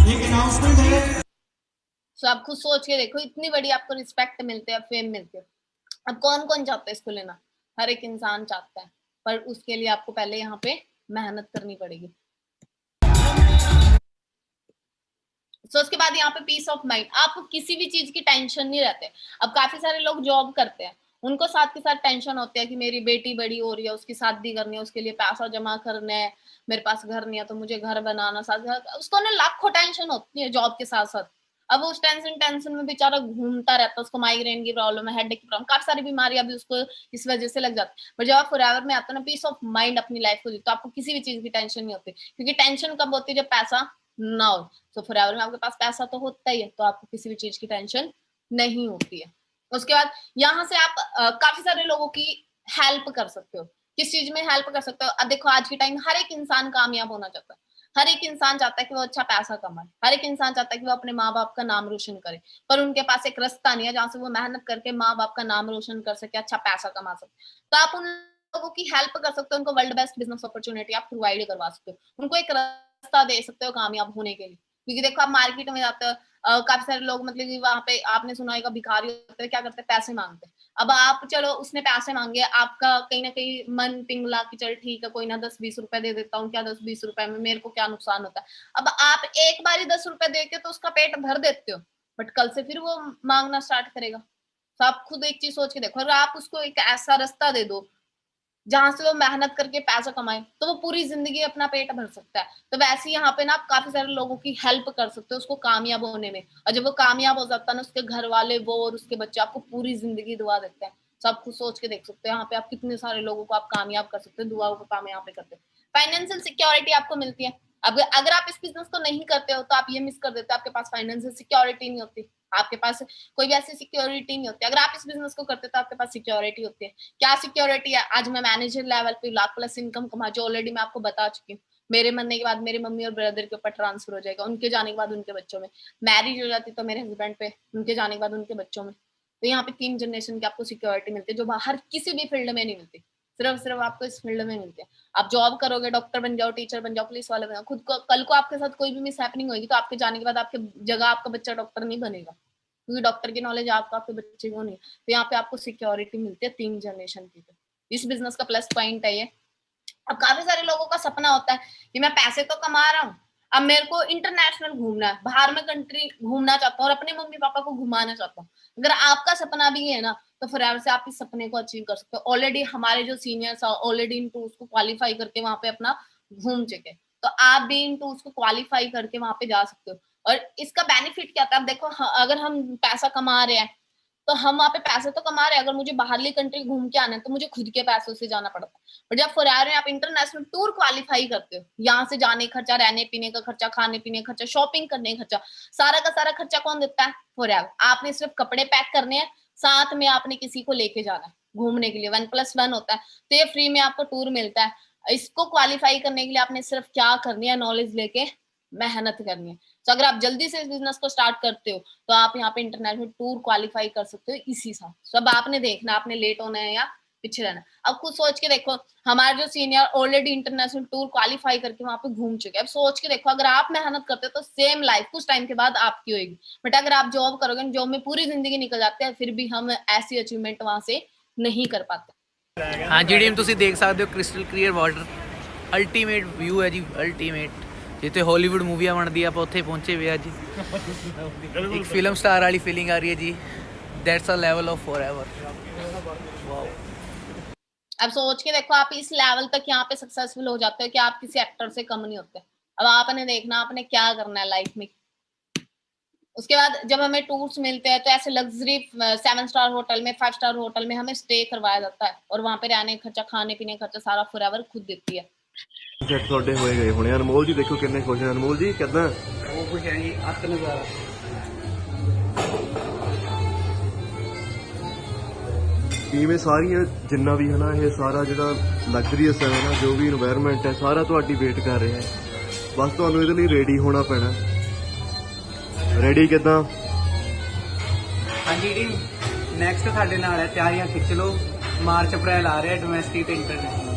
एक अनाउंसमेंट है।
सो आप खुद सोच के देखो, इतनी बड़ी आपको रिस्पेक्ट मिलती है, फेम मिलती है। अब कौन-कौन चाहता है इसको लेना? हर एक इंसान चाहता है, पर उसके लिए आपको पहले यहाँ पे मेहनत करनी पड़ेगी। सो उसके बाद यहाँ पे पीस ऑफ माइंड, आपको किसी भी चीज की टेंशन नहीं रहते। अब काफी सारे लोग जॉब करते हैं, उनको साथ के साथ टेंशन होती है कि मेरी बेटी बड़ी हो रही है, उसकी शादी करनी है, उसके लिए पैसा जमा करना है, मेरे पास घर नहीं है तो मुझे घर बनाना, साथ साथ उसको ना लाखों टेंशन होती है जॉब के साथ साथ। अब वो उस टेंशन टेंशन में बेचारा घूमता रहता है, उसको माइग्रेन की प्रॉब्लम है, हेडेक की प्रॉब्लम, काफी सारी बीमारियां भी उसको इस वजह से लग जाती है। बट जब आप फॉरएवर में आते हो ना, पीस ऑफ माइंड अपनी लाइफ को जीते हो, तो आपको किसी भी चीज की टेंशन नहीं होती, क्योंकि टेंशन कब होती है, जब पैसा ना हो। तो फॉरएवर में आपके पास पैसा तो होता ही है, तो आपको किसी भी चीज की टेंशन नहीं होती है। उसके बाद यहाँ से आप काफी सारे लोगों की हेल्प कर सकते हो। किस चीज में हेल्प कर सकते हो? अब देखो, आज के टाइम हर एक इंसान कामयाब होना चाहता है, हर एक इंसान चाहता है कि वो अच्छा पैसा कमाए, हर एक इंसान चाहता है कि वो अपने माँ बाप का नाम रोशन करे, पर उनके पास एक रास्ता नहीं है जहाँ से वो मेहनत करके माँ बाप का नाम रोशन कर सके, अच्छा पैसा कमा सके। तो आप उन लोगों की हेल्प कर सकते हो, उनको वर्ल्ड बेस्ट बिजनेस अपॉर्चुनिटी आप प्रोवाइड करवा सकते हो, उनको एक रास्ता दे सकते हो कामयाब होने के लिए। क्योंकि देखो, आप मार्केट में जाते हो, काफ़ी सारे लोग मतलब कि वहाँ पे आपने सुना होगा, भिखारी होते हैं, क्या करते हैं, पैसे माँगते हैं। अब आप चलो, उसने पैसे माँगे, आपका कहीं न कहीं मन पिघला कि चल ठीक है, कोई ना 10-20 रुपए दे देता हूँ, क्या 10-20 रुपए में मेरे को क्या नुकसान होता है। अब आप एक बारी 10 रुपए दे के तो उसका पेट भर देते हो, बट कल से फिर वो मांगना स्टार्ट करेगा। तो आप खुद एक चीज सोच के देखो, अगर आप उसको एक ऐसा रास्ता दे दो जहां से वो मेहनत करके पैसा कमाए, तो वो पूरी जिंदगी अपना पेट भर सकता है। तो वैसे ही यहाँ पे ना आप काफी सारे लोगों की हेल्प कर सकते हो उसको कामयाब होने में, और जब वो कामयाब हो जाता है ना, उसके घर वाले, वो और उसके बच्चे आपको पूरी जिंदगी दुआ देते हैं। सब कुछ सोच के देख सकते हो यहाँ पे आप कितने सारे लोगों को आप कामयाब कर सकते हो, दुआओं का काम यहाँ पे करते हो। फाइनेंशियल सिक्योरिटी आपको मिलती है। अब अगर आप इस बिजनेस को नहीं करते हो तो आप ये मिस कर देते हो, आपके पास फाइनेंशियल सिक्योरिटी नहीं होती, आपके पास कोई भी ऐसी सिक्योरिटी नहीं होती। अगर आप इस बिजनेस को करते हो तो आपके पास सिक्योरिटी होती है। क्या सिक्योरिटी है? आज मैं मैनेजर लेवल पे लाख प्लस इनकम कमा, जो ऑलरेडी मैं आपको बता चुकी हूँ। मेरे मरने के बाद मेरे मम्मी और ब्रदर के ऊपर ट्रांसफर हो जाएगा, उनके जाने के बाद उनके बच्चों में, मैरिज हो जाती तो मेरे हस्बैंड पे, उनके जाने के बाद उनके बच्चों में। तो यहाँ पे 3 जनरेशन की आपको सिक्योरिटी मिलती है, जो बाहर किसी भी फील्ड में नहीं मिलती, सिर्फ सिर्फ आपको इस फील्ड में मिलती है। आप जॉब करोगे, डॉक्टर बन जाओ, टीचर बन जाओ, पुलिस वाले बन जाओ, खुद को कल को आपके साथ कोई भी मिस हैपनिंग होगी तो आपके जाने के बाद आपके जगह आपका बच्चा डॉक्टर नहीं बनेगा, क्योंकि डॉक्टर की नॉलेज आपको आपके बच्चे को नहीं। तो यहाँ पे आपको सिक्योरिटी मिलती है 3 जनरेशन की। इस बिजनेस का प्लस पॉइंट है ये। अब काफी सारे लोगों का सपना होता है कि मैं पैसे तो कमा रहा हूँ, अब मेरे को इंटरनेशनल घूमना है, बाहर में कंट्री घूमना चाहता हूँ और अपने मम्मी पापा को घुमाना चाहता हूँ। अगर आपका सपना भी है ना, तो फॉरएवर से आप इस सपने को अचीव कर सकते हो। ऑलरेडी हमारे जो सीनियर्स है ऑलरेडी इन टूर्स को क्वालिफाई करके वहां पे अपना घूम चुके, तो आप भी इन टूर्स को क्वालिफाई करके वहां पे जा सकते हो। और इसका बेनिफिट क्या था? अब देखो, अगर हम पैसा कमा रहे हैं तो हम वहाँ पे पैसे तो कमा रहे हैं, अगर मुझे बाहरली कंट्री घूम के आना है तो मुझे खुद के पैसों से जाना पड़ता है। बट जब फॉरएवर में आप इंटरनेशनल टूर क्वालिफाई करते हो, यहाँ से जाने खर्चा, रहने पीने का खर्चा, खाने पीने का खर्चा, शॉपिंग करने का खर्चा, सारा का सारा खर्चा कौन देता है? फॉरएवर। आपने सिर्फ कपड़े पैक करने हैं, साथ में आपने किसी को लेके जाना है घूमने के लिए, 1+1 होता है, तो ये फ्री में आपको टूर मिलता है। इसको क्वालिफाई करने के लिए आपने सिर्फ क्या करनी है? नॉलेज लेके मेहनत करनी है। तो अगर आप जल्दी से इस बिजनेस को स्टार्ट करते हो तो आप यहाँ पे इंटरनेशनल टूर क्वालिफाई कर सकते हो इसी साल। सब आपने देखना, आपने लेट होना है या पीछे रहना। अब खुद सोच के देखो, हमारे जो senior already international tour qualify करके वहां पे घूम चुके हैं। अब सोच के देखो, अगर आप मेहनत करते हो तो सेम लाइफ कुछ टाइम के बाद आपकी होगी। बट अगर आप जॉब करोगे, जॉब में पूरी जिंदगी निकल जाती है, फिर भी हम ऐसी अचीवमेंट वहां से नहीं कर पाते।
हाँ जी टीम, ਤੁਸੀਂ ਦੇਖ ਸਕਦੇ ਹੋ crystal clear water, ultimate view ਹੈ ਜੀ, ਅਲਟੀਮੇਟ। ਜਿੱਥੇ ਹਾਲੀਵੁੱਡ ਮੂਵੀਆਂ ਬਣਦੀ ਆ ਆਪਾਂ ਉੱਥੇ ਪਹੁੰਚੇ ਹੋਏ ਆ ਜੀ। ਇੱਕ ਫਿਲਮ ਸਟਾਰ ਵਾਲੀ ਫੀਲਿੰਗ ਆ ਰਹੀ ਹੈ ਜੀ। That's a level of forever. Wow.
अब सोच के देखो, आप इस लेवल तक यहाँ पे सक्सेसफुल हो जाते हो कि आप किसी एक्टर से कम नहीं होते। अब आपने देखना आपने क्या करना है लाइफ में। उसके बाद जब हमें टूर्स मिलते हैं तो ऐसे लग्जरी 7 स्टार होटल में, 5 स्टार होटल में हमें स्टे करवाया जाता है, और वहां पे रहने खर्चा, खाने पीने खर्चा सारा फॉरएवर खुद देती है।
ਸੈਟ ਤੁਹਾਡੇ ਹੋਏ ਗਏ ਹੋਣੇ। ਅਨਮੋਲ ਜੀ ਦੇਖੋ ਕਿੰਨੇ ਖੁਸ਼ ਨੇ। ਅਨਮੋਲ ਜੀ ਕਿੱਦਾਂ?
ਉਹ ਕੁਝ ਹੈ ਜੀ, ਅੱਤ ਨਜ਼ਾਰਾ।
ਇਵੇਂ ਸਾਰੀਆਂ ਜਿੰਨਾ ਵੀ ਹੈ ਨਾ, ਇਹ ਸਾਰਾ ਜਿਹੜਾ ਲਗਜ਼ਰੀਅਸ ਹੈ ਨਾ, ਜੋ ਵੀ ਇਨਵਾਇਰਨਮੈਂਟ ਹੈ, ਸਾਰਾ ਤੁਹਾਡੀ ਵੇਟ ਕਰ ਰਿਹਾ ਹੈ। ਬਸ ਤੁਹਾਨੂੰ ਇਹਦੇ ਲਈ ਰੈਡੀ ਹੋਣਾ ਪੈਣਾ। ਰੈਡੀ ਕਿੱਦਾਂ?
ਹਾਂਜੀ ਟੀਮ, ਨੈਕਸਟ ਸਾਡੇ ਨਾਲ ਹੈ, ਤਿਆਰੀਆਂ ਖਿੱਚ ਲਓ। ਮਾਰਚ ਅਪ੍ਰੈਲ ਆ ਰਿਹਾ, ਡੋਮੈਸਟਿਕ ਤੇ ਇੰਟਰਨੈਸ਼ਨਲ।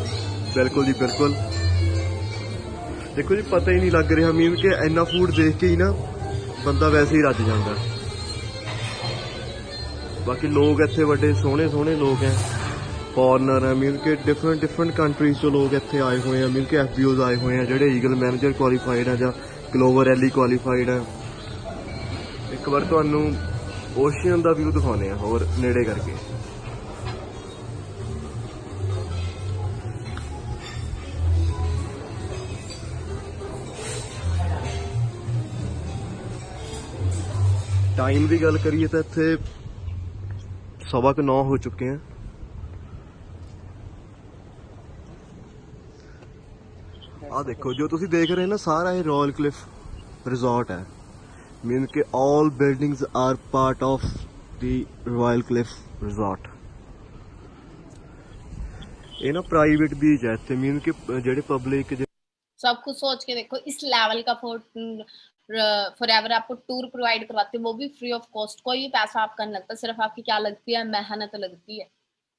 ਬਿਲਕੁਲ ਜੀ ਬਿਲकुल। ਦੇਖੋ ਜੀ, ਪਤਾ ਹੀ ਨਹੀਂ ਲੱਗ ਰਿਹਾ ਮੀਨ ਕਿ ਇੰਨਾ ਫੂਡ ਦੇਖ ਕੇ ਹੀ ਨਾ ਬੰਦਾ ਵੈਸੇ ਹੀ ਰੱਜ ਜਾਂਦਾ। ਬਾਕੀ ਲੋਕ ਇੱਥੇ ਵੱਡੇ ਸੋਹਣੇ ਸੋਹਣੇ ਲੋਕ ਹੈ, ਫੋਰਨਰ ਹੈ, ਮੀਨ ਕਿ ਡਿਫਰੈਂਟ ਕੰਟਰੀਜ਼ ਤੋਂ ਲੋਕ ਇੱਥੇ ਆਏ ਹੋਏ ਆ, ਮੀਨ ਕਿ FBOs ਆਏ ਹੋਏ ਆ, ਜਿਹੜੇ ਈਗਲ ਮੈਨੇਜਰ ਕੁਆਲੀਫਾਈਡ ਹੈ ਜਾਂ ਗਲੋਬਲ ਰੈਲੀ ਕੁਆਲੀਫਾਈਡ ਹੈ। ਇੱਕ ਵਾਰ ਤੁਹਾਨੂੰ ਓਸ਼ੀਅਨ ਦਾ ਵਿਊ ਦਿਖਾਉਂਦੇ ਆ ਹੋਰ ਨੇੜੇ ਕਰਕੇ। टाइम की गल करिए तो इतने 9:15 हो चुके हैं। आ देखो जो तुसी देख रहे हैं ना, सारा ये रॉयल क्लिफ रिजॉर्ट है। मीन के all buildings are part of the Royal Cliff Resort. ये ना प्राइवेट बीच है इतने, मीन के जेडे पब्लिक
सब कुछ सोच के देखो, इस लेवल का फॉरएवर आपको टूर प्रोवाइड करवाते हैं, वो भी फ्री ऑफ कॉस्ट। कोई भी पैसा आपका नहीं लगता, सिर्फ आपकी क्या लगती है? मेहनत लगती है।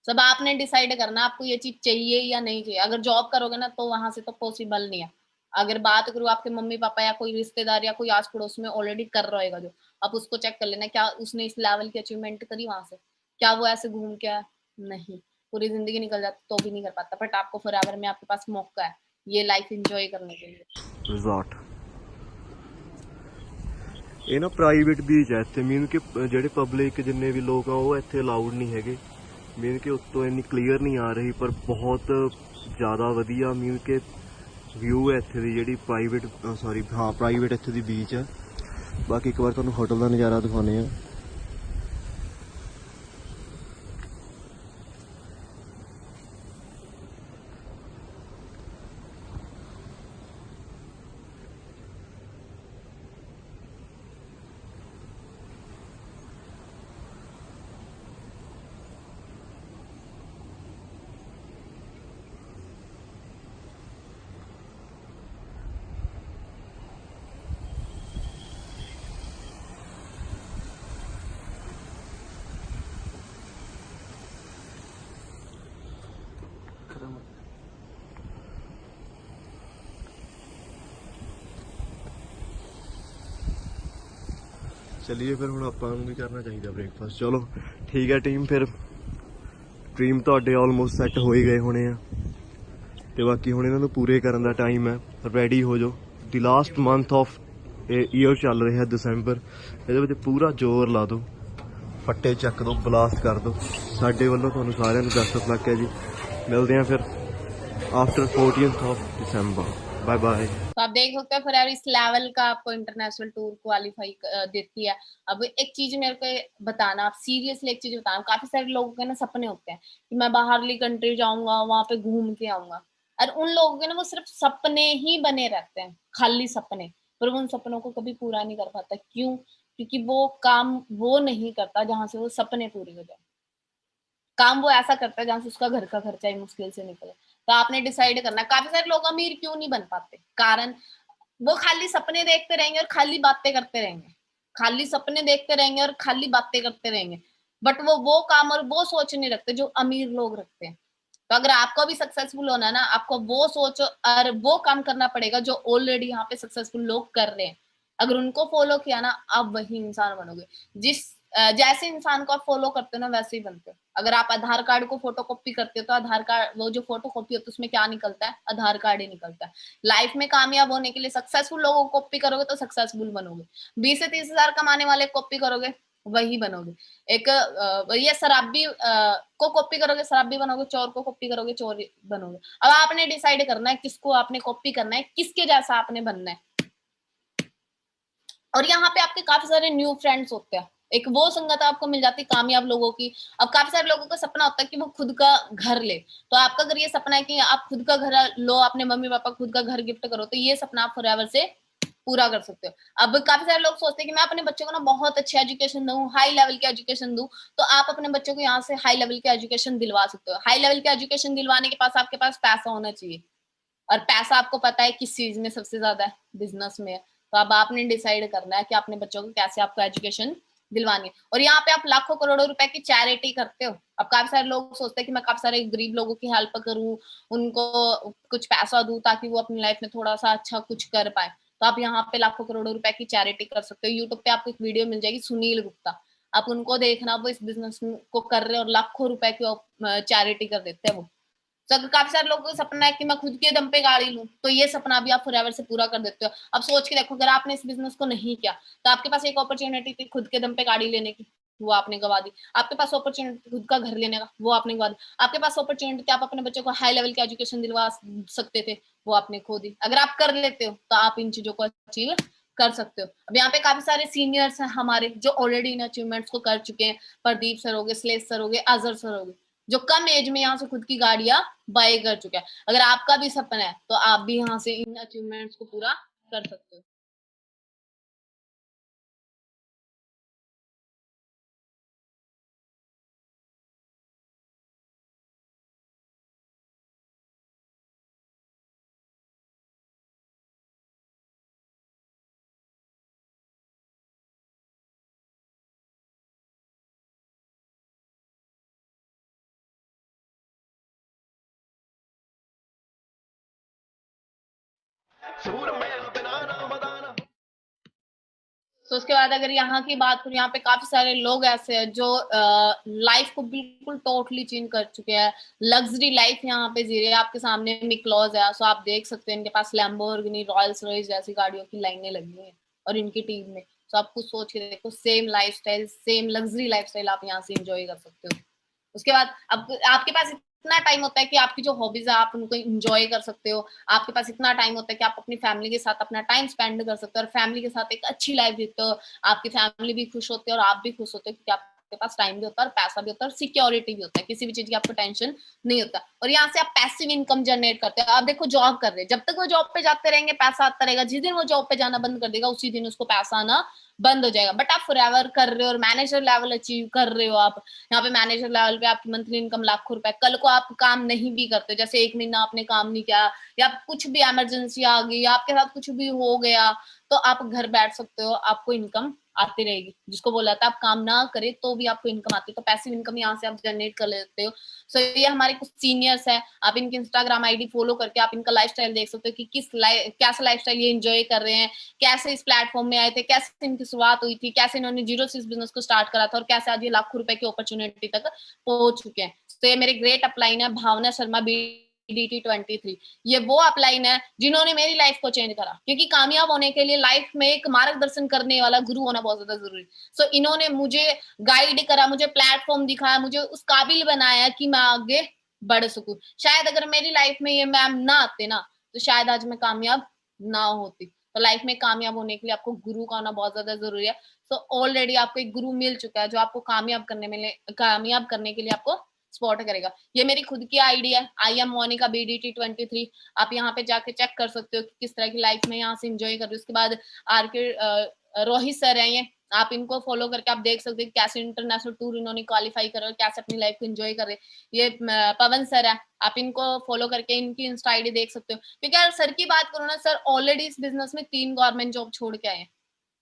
सब आपने डिसाइड करना आपको ये चीज चाहिए या नहीं चाहिए। अगर जॉब करोगे ना तो वहां से तो पॉसिबल नहीं है। अगर बात करूँ आपके मम्मी पापा या कोई रिश्तेदार या कोई आस पड़ोस में ऑलरेडी कर रहा होगा, जो आप उसको चेक कर लेना क्या उसने इस लेवल की अचीवमेंट करी वहां से, क्या वो ऐसे घूम के आया? नहीं, पूरी जिंदगी निकल जाती तो भी नहीं कर पाता। बट आपको फॉरएवर में आपके पास मौका है ये लाइफ एंजॉय करने के लिए।
रिजॉर्ट ਇਹ ਨਾ ਪ੍ਰਾਈਵੇਟ ਬੀਚ ਹੈ ਇੱਥੇ, ਮੀਨ ਕਿ ਜਿਹੜੇ ਪਬਲਿਕ ਜਿੰਨੇ ਵੀ ਲੋਕ ਆ ਉਹ ਇੱਥੇ ਅਲਾਉਡ ਨਹੀਂ ਹੈਗੇ। ਮੀਨ ਕਿ ਉੱਤੋਂ ਇੰਨੀ ਕਲੀਅਰ ਨਹੀਂ ਆ ਰਹੀ, ਪਰ ਬਹੁਤ ਜ਼ਿਆਦਾ ਵਧੀਆ ਮੀਨ ਕਿ ਵਿਊ ਹੈ ਇੱਥੇ ਦੀ, ਜਿਹੜੀ ਪ੍ਰਾਈਵੇਟ ਇੱਥੇ ਦੀ ਬੀਚ ਹੈ। ਬਾਕੀ ਇੱਕ ਵਾਰ ਤੁਹਾਨੂੰ ਹੋਟਲ ਦਾ ਨਜ਼ਾਰਾ ਦਿਖਾਉਂਦੇ ਆ। चलिए फिर हुण आपां नूं भी करना चाहिए ब्रेकफास्ट। चलो ठीक है टीम, फिर ड्रीम तुहाडे ऑलमोस्ट सैट हो ही गए होने आ, ते बाकी हुण इन्हां नूं पूरे करन दा टाइम है। रेडी हो जाओ, the last month of year चल रहा है दिसंबर, इहदे विच पूरा जोर ला दो, फट्टे चक दो, ब्लास्ट कर दो। साडे वल्लों तुहानूं सारिआं नूं बेस्ट ऑफ लक है जी। मिलदे हां फिर after 14th of December। Bye bye.
तो आप देख सकते हो फिर इस लेवल का आपको इंटरनेशनल टूर क्वालिफाई देती है। अब एक चीज मेरे को बताना, आप सीरियसली एक चीज बताना, काफी सारे लोगों के ना सपने होते हैं कि मैं बाहरली कंट्री जाऊंगा, वहां पे घूम के आऊंगा, और उन लोगों के ना वो सिर्फ सपने ही बने रहते हैं, खाली सपने, पर वो उन सपनों को कभी पूरा नहीं कर पाता। क्यों? क्योंकि वो काम वो नहीं करता जहां से वो सपने पूरे हो जाए। काम वो ऐसा करता है जहां से उसका घर का खर्चा ही मुश्किल से निकले। तो आपने डिसाइड करना। काफी सारे लोग अमीर क्यों नहीं बन पाते? कारण वो खाली सपने देखते रहेंगे और खाली बातें करते रहेंगे, खाली सपने देखते रहेंगे और खाली बातें करते रहेंगे, बट वो काम और वो सोच नहीं रखते जो अमीर लोग रखते हैं। तो अगर आपको भी सक्सेसफुल होना है ना, आपको वो सोच और वो काम करना पड़ेगा जो ऑलरेडी यहाँ पे सक्सेसफुल लोग कर रहे हैं। अगर उनको फॉलो किया ना, आप वही इंसान बनोगे। जैसे इंसान को आप फॉलो करते हो ना, वैसे ही बनते हो। अगर आप आधार कार्ड को फोटो कॉपी करते हो तो आधार कार्ड, वो जो फोटो कॉपी होता है उसमें क्या निकलता है? आधार कार्ड ही निकलता है। लाइफ में कामयाब होने के लिए सक्सेसफुल लोगों को कॉपी करोगे तो सक्सेसफुल बनोगे। 20 से 30 हजार कमाने वाले कॉपी करोगे, वही बनोगे। एक ये शराबी को कॉपी करोगे, शराबी बनोगे। चोर को कॉपी करोगे, चोर बनोगे। अब आपने डिसाइड करना है किसको आपने कॉपी करना है, किसके जैसा आपने बनना है। और यहाँ पे आपके काफी सारे न्यू फ्रेंड्स होते हैं, एक वो संगत आपको मिल जाती है कामयाब लोगों की। अब काफी सारे लोगों का सपना होता है कि वो खुद का घर ले, तो आपका अगर ये सपना है कि आप खुद का घर लो, अपने मम्मी पापा खुद का घर गिफ्ट करो, तो ये सपना आप फॉरएवर से पूरा कर सकते हो। अब काफी सारे लोग सोचते हैं कि मैं अपने बच्चों को ना बहुत अच्छी एजुकेशन दूं, हाई लेवल की एजुकेशन दूं, तो आप अपने बच्चों को यहाँ से हाई लेवल की एजुकेशन दिलवा सकते हो। हाई लेवल की एजुकेशन दिलवाने के पास आपके पास पैसा होना चाहिए, और पैसा आपको पता है किस चीज में सबसे ज्यादा है? बिजनेस में है। तो अब आपने डिसाइड करना है कि अपने बच्चों को कैसे आपको एजुकेशन दिलवानी है। और यहाँ पे आप लाखों करोड़ों रुपए की चैरिटी करते हो। अब काफी सारे लोग सोचते हैं कि मैं काफी सारे गरीब लोगों की हेल्प करूं, उनको कुछ पैसा दूं ताकि वो अपनी लाइफ में थोड़ा सा अच्छा कुछ कर पाए। तो आप यहाँ पे लाखों करोड़ों रुपए की चैरिटी कर सकते हो। यूट्यूब पे आपको एक वीडियो मिल जाएगी, सुनील गुप्ता, आप उनको देखना, वो इस बिजनेस को कर रहे हैं और लाखों रुपए की चैरिटी कर देते हैं वो। तो अगर काफी सारे लोगों को सपना है कि मैं खुद के दम पे गाड़ी लूं, तो ये सपना भी आप फॉरएवर से पूरा कर देते हो। अब सोच के देखो, अगर आपने इस बिजनेस को नहीं किया तो आपके पास एक अपॉर्चुनिटी थी खुद के दम पे गाड़ी लेने की, वो आपने गवा दी। आपके पास अपॉर्चुनिटी खुद का घर लेने का, वो आपने गवा दी। आपके पास अपॉर्चुनिटी थी आप अपने बच्चों को हाई लेवल की एजुकेशन दिलवा सकते थे, वो आपने खो दी। अगर आप कर लेते हो तो आप इन चीजों को अचीव कर सकते हो। अब यहाँ पे काफी सारे सीनियर्स हैं हमारे जो ऑलरेडी इन अचीवमेंट्स को कर चुके हैं। प्रदीप सर हो गए, श्लेष सर हो गए, अजहर सर हो गए, जो कम एज में यहाँ से खुद की गाड़ियां बाय कर चुका है। अगर आपका भी सपना है तो आप भी यहाँ से इन अचीवमेंट्स को पूरा कर सकते हो। तो उसके बाद अगर यहाँ की बात करूँ, यहाँ पे काफी सारे लोग ऐसे हैं जो लाइफ को बिल्कुल टोटली चेंज कर चुके हैं। लग्जरी लाइफ यहाँ पे जी रहे हैं। आपके सामने मिक्लॉज है, सो आप देख सकते हैं इनके पास लैम्बोर्गिनी, रॉयल्स रॉयस जैसी गाड़ियों की लाइनें लगी हैं और इनकी टीम में। तो आप कुछ सोच के देखो, same lifestyle, same luxury lifestyle आप यहाँ से एंजॉय कर सकते हो। उसके बाद आपके पास इतना टाइम होता है कि आपकी जो हॉबीज है आप उनको एंजॉय कर सकते हो। आपके पास इतना टाइम होता है कि आप अपनी फैमिली के साथ अपना टाइम स्पेंड कर सकते हो और फैमिली के साथ एक अच्छी लाइफ जीते हो। आपकी फैमिली भी खुश होती है और आप भी खुश होते हो, क्योंकि आपके पास टाइम भी होता है और पैसा भी होता है और सिक्योरिटी भी होता है, किसी भी चीज की आपको टेंशन नहीं होता। और यहाँ से आप पैसिव इनकम जनरेट करते हो। आप देखो जॉब कर रहे हैं, जब तक वो जॉब पे जाते रहेंगे पैसा आता रहेगा, जिस दिन वो जॉब पे जाना बंद कर देगा उसी दिन उसको पैसा आना बंद हो जाएगा। बट आप फॉरएवर कर रहे हो और मैनेजर लेवल अचीव कर रहे हो। आप यहाँ पे मैनेजर लेवल पे आपकी मंथली इनकम लाखों रुपए, कल को आप काम नहीं भी करते, जैसे 1 महीना आपने काम नहीं किया या कुछ भी इमरजेंसी आ गई या आपके साथ कुछ भी हो गया, तो आप घर बैठ सकते हो, आपको इनकम आती रहेगी। जिसको बोला था आप काम ना करे तो भी आपको इनकम आती है, तो पैसिव इनकम यहाँ से आप जनरेट कर लेते हो। सो ये हमारे कुछ सीनियर्स है, आप इनके इंस्टाग्राम आईडी फॉलो करके आप इनका लाइफस्टाइल देख सकते हो कि कैसा लाइफस्टाइल ये एंजॉय कर रहे हैं, कैसे इस प्लेटफॉर्म में आए थे, कैसे इनकी शुरुआत हुई थी, कैसे इन्होंने जीरो से इस बिजनेस को स्टार्ट करा था और कैसे आज ये लाखों रुपए की अपॉर्चुनिटी तक पहुंच चुके हैं। तो ये मेरे ग्रेट अपलाइन है भावना शर्मा BDT23। ये वो अपलाइन है जिन्होंने मेरी लाइफ को चेंज करा, क्योंकि कामयाब होने के लिए लाइफ में एक मार्गदर्शन करने वाला गुरु होना बहुत ज्यादा जरूरी। सो इन्होंने मुझे गाइड करा, मुझे प्लेटफॉर्म दिखाया, मुझे उस काबिल बनाया कि मैं आगे बढ़ सकूं। शायद अगर मेरी लाइफ में ये मैम ना आते ना, तो शायद आज मैं कामयाब ना होती। तो लाइफ में कामयाब होने के लिए आपको गुरु का होना बहुत ज्यादा जरूरी है। सो ऑलरेडी आपको एक गुरु मिल चुका है जो आपको कामयाब करने के लिए आपको सपोर्ट करेगा। ये मेरी खुद की आईडी है, आई एम मोनिका BDT23। आप यहाँ पे जाके चेक कर सकते हो कि किस तरह की लाइफ में यहाँ से एंजॉय कर रही हूँ। उसके बाद रोहित सर है, ये आप इनको फॉलो करके आप देख सकते हो कैसे इंटरनेशनल टूर इन्होंने क्वालिफाई करा और कैसे अपनी लाइफ को एंजॉय कर रहे हैं। ये पवन सर है, आप इनको फॉलो करके इनकी इंस्टा आईडी देख सकते हो। क्योंकि अगर सर की बात करो ना, सर ऑलरेडी इस बिजनेस में 3 गवर्नमेंट जॉब छोड़ के आए हैं।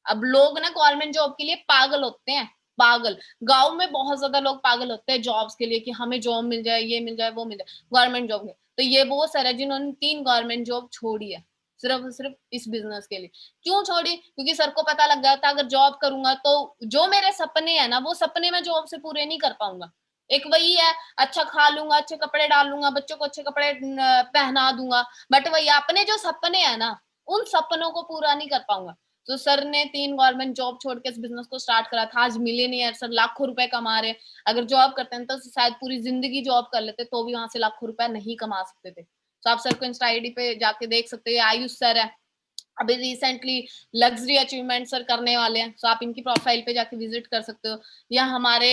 अब लोग ना गवर्नमेंट जॉब के लिए पागल होते हैं, पागल। गांव में बहुत ज्यादा लोग पागल होते हैं जॉब्स के लिए कि हमें जॉब मिल जाए, ये मिल जाए, वो मिल जाए, गवर्नमेंट जॉब में। तो ये वो सर है जिन्होंने 3 गवर्नमेंट जॉब छोड़ी है सिर्फ और सिर्फ इस बिजनेस के लिए। क्यों छोड़ी? क्योंकि सर को पता लग गया था अगर जॉब करूंगा तो जो मेरे सपने हैं ना, वो सपने मैं जॉब से पूरे नहीं कर पाऊंगा। एक वही है, अच्छा खा लूंगा, अच्छे कपड़े डाल लूंगा, बच्चों को अच्छे कपड़े पहना दूंगा, बट वही अपने जो सपने हैं ना, उन सपनों को पूरा नहीं कर पाऊंगा। तो सर ने 3 गवर्नमेंट जॉब छोड़ के इस बिजनेस को स्टार्ट करा था। आज मिलियनियर सर, लाखों रुपए कमा रहे हैं। अगर जॉब करते हैं तो शायद पूरी जिंदगी जॉब कर लेते तो भी वहां से लाखों रुपए नहीं कमा सकते थे। तो आप सर को इंस्टा आईडी पे जाके देख सकते हैं। आयुष सर है, अभी रिसेंटली लग्जरी अचीवमेंट सर करने वाले हैं, तो आप इनकी प्रोफाइल पे जाके विजिट कर सकते हो। या हमारे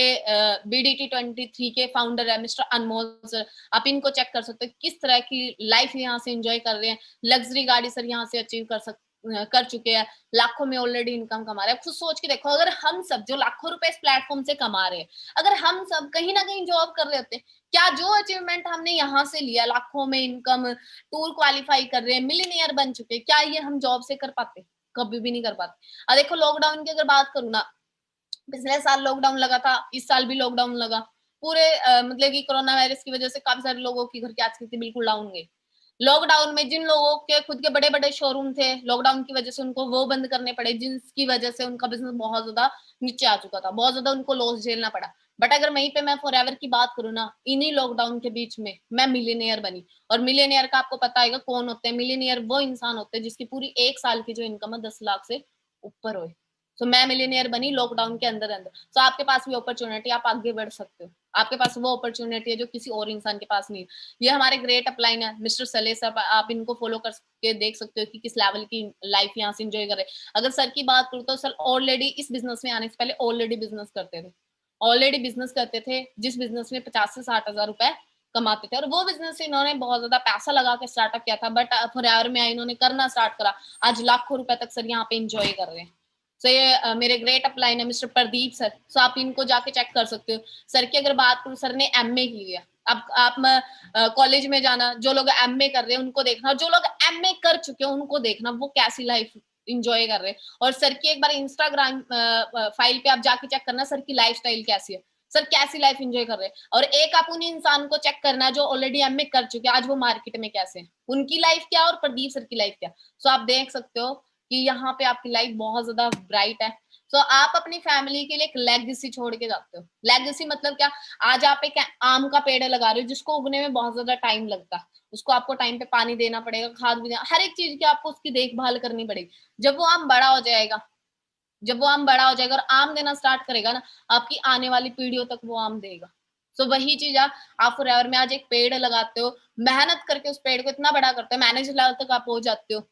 BDT23 के फाउंडर है मिस्टर अनमोल सर, आप इनको चेक कर सकते हो किस तरह की लाइफ यहाँ से एंजॉय कर रहे हैं। लग्जरी गाड़ी सर यहाँ से अचीव कर चुके हैं, लाखों में ऑलरेडी इनकम कमा रहे हैं। खुद सोच के देखो, अगर हम सब जो लाखों रुपए इस प्लेटफॉर्म से कमा रहे हैं, अगर हम सब कहीं ना कहीं जॉब कर रहे होते, क्या जो अचीवमेंट हमने यहाँ से लिया, लाखों में इनकम, टूर क्वालिफाई कर रहे हैं, मिलियनियर बन चुके, क्या ये हम जॉब से कर पाते? कभी भी नहीं कर पाते। अब देखो लॉकडाउन की अगर बात करूँ ना, पिछले साल लॉकडाउन लगा था, इस साल भी लॉकडाउन लगा। पूरे मतलब कि कोरोना वायरस की वजह से काफी सारे लोगों की घर की आर्थिक स्थिति बिल्कुल डाउन गई। लॉकडाउन में जिन लोगों के खुद के बड़े बड़े शोरूम थे, लॉकडाउन की वजह से उनको वो बंद करने पड़े, जिसकी वजह से उनका बिजनेस बहुत ज्यादा नीचे आ चुका था, बहुत ज्यादा उनको लॉस झेलना पड़ा। बट अगर वहीं पे मैं फॉरएवर की बात करूँ ना, इन्हीं लॉकडाउन के बीच में मैं मिलियनियर बनी। और मिलियनियर का आपको पता है कौन होते हैं? मिलियनियर वो इंसान होते हैं जिसकी पूरी 1 साल की जो इनकम है 10 लाख से ऊपर हो। सो मैं मिलियनियर बनी लॉकडाउन के अंदर अंदर। सो आपके पास भी अपॉर्चुनिटी, आप आगे बढ़ सकते हो। आपके पास वो अपॉर्चुनिटी है जो किसी और इंसान के पास नहीं है। ये हमारे ग्रेट अपलाइन है मिस्टर सले सर, आप इनको फॉलो करके देख सकते हो कि किस लेवल की लाइफ यहाँ से एंजॉय कर रहे हैं। अगर सर की बात करूँ तो सर ऑलरेडी इस बिजनेस में आने से पहले ऑलरेडी बिजनेस करते थे, जिस बिजनेस में 50 से 60 हजार रुपए कमाते थे। और वो बिजनेस इन्होंने बहुत ज्यादा पैसा लगा के स्टार्टअप किया था, बट फॉरएवर में इन्होंने करना स्टार्ट करा, आज लाखों रुपए तक सर यहाँ पे एंजॉय कर रहे हैं। सो ये मेरे ग्रेट अपलाइन है मिस्टर प्रदीप सर। सो आप इनको जाके चेक कर सकते हो। सर की अगर बात करूँ, सर ने एमए की है। अब आप कॉलेज में जाना, जो लोग एमए कर रहे हैं उनको देखना, जो लोग एमए कर चुके हैं उनको देखना वो कैसी लाइफ इंजॉय कर रहे हैं। और सर की एक बार इंस्टाग्राम फाइल पे आप जाके चेक करना सर की लाइफस्टाइल कैसी है, सर कैसी लाइफ एंजॉय कर रहे हैं। और एक आप उन्हीं इंसान को चेक करना जो ऑलरेडी एमए कर चुके हैं, आज वो मार्केट में कैसे हैं, उनकी लाइफ क्या और प्रदीप सर की लाइफ क्या। सो आप देख सकते हो कि यहाँ पे आपकी लाइफ बहुत ज्यादा ब्राइट है। सो आप अपनी फैमिली के लिए एक लेगेसी छोड़ के जाते हो। लेगेसी मतलब क्या? आज आप एक आम का पेड़ लगा रहे हो जिसको उगने में बहुत ज्यादा टाइम लगता है, उसको आपको टाइम पे पानी देना पड़ेगा, खाद भी देना, हर एक चीज की आपको उसकी देखभाल करनी पड़ेगी। जब वो आम बड़ा हो जाएगा, जब वो आम बड़ा हो जाएगा और आम देना स्टार्ट करेगा ना, आपकी आने वाली पीढ़ियों तक वो आम देगा। सो वही चीज आप फॉरएवर में आज एक पेड़ लगाते हो, मेहनत करके उस पेड़ को इतना बड़ा करते हो, मैनेजर लेवल तक आप हो जाते हो,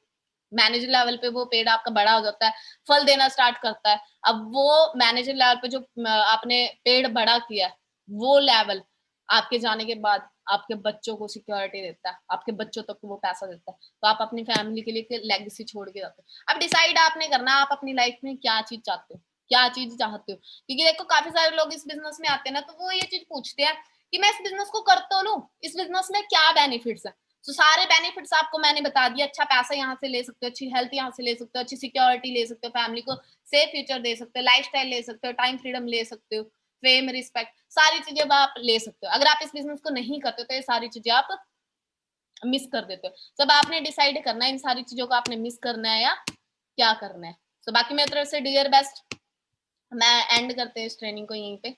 मैनेजर लेवल पे वो पेड़ आपका बड़ा हो जाता है, फल देना स्टार्ट करता है। अब वो मैनेजर लेवल पे जो आपने पेड़ बड़ा किया है, वो लेवल आपके जाने के बाद आपके बच्चों को सिक्योरिटी देता है, आपके बच्चों तक वो पैसा देता है। तो आप अपनी फैमिली के लिए लेगेसी छोड़ के जाते हो। अब डिसाइड आपने करना आप अपनी लाइफ में क्या चीज चाहते हो, क्या चीज चाहते हो। क्योंकि देखो काफी सारे लोग इस बिजनेस में आते हैं ना, तो वो ये चीज पूछते हैं कि मैं इस बिजनेस को कर तो लूं, इस बिजनेस में क्या बेनिफिट्स है। तो सारे बेनिफिट्स आपको मैंने बता दिया, अच्छा पैसा यहाँ से ले सकते हो, अच्छी हेल्थ यहाँ से ले सकते हो, अच्छी सिक्योरिटी ले सकते हो, फैमिली को सेफ फ्यूचर दे सकते हो, लाइफस्टाइल ले सकते हो, टाइम फ्रीडम ले सकते हो, फेम, रिस्पेक्ट, सारी चीजें आप ले सकते हो। अगर आप इस बिजनेस को नहीं करते हो तो ये सारी चीजें आप मिस कर देते हो। सब आपने डिसाइड करना है इन सारी चीजों को आपने मिस करना है या क्या करना है। बाकी मेरी तरफ से डियर बेस्ट, मैं एंड करते हैं इस ट्रेनिंग को यहीं पे।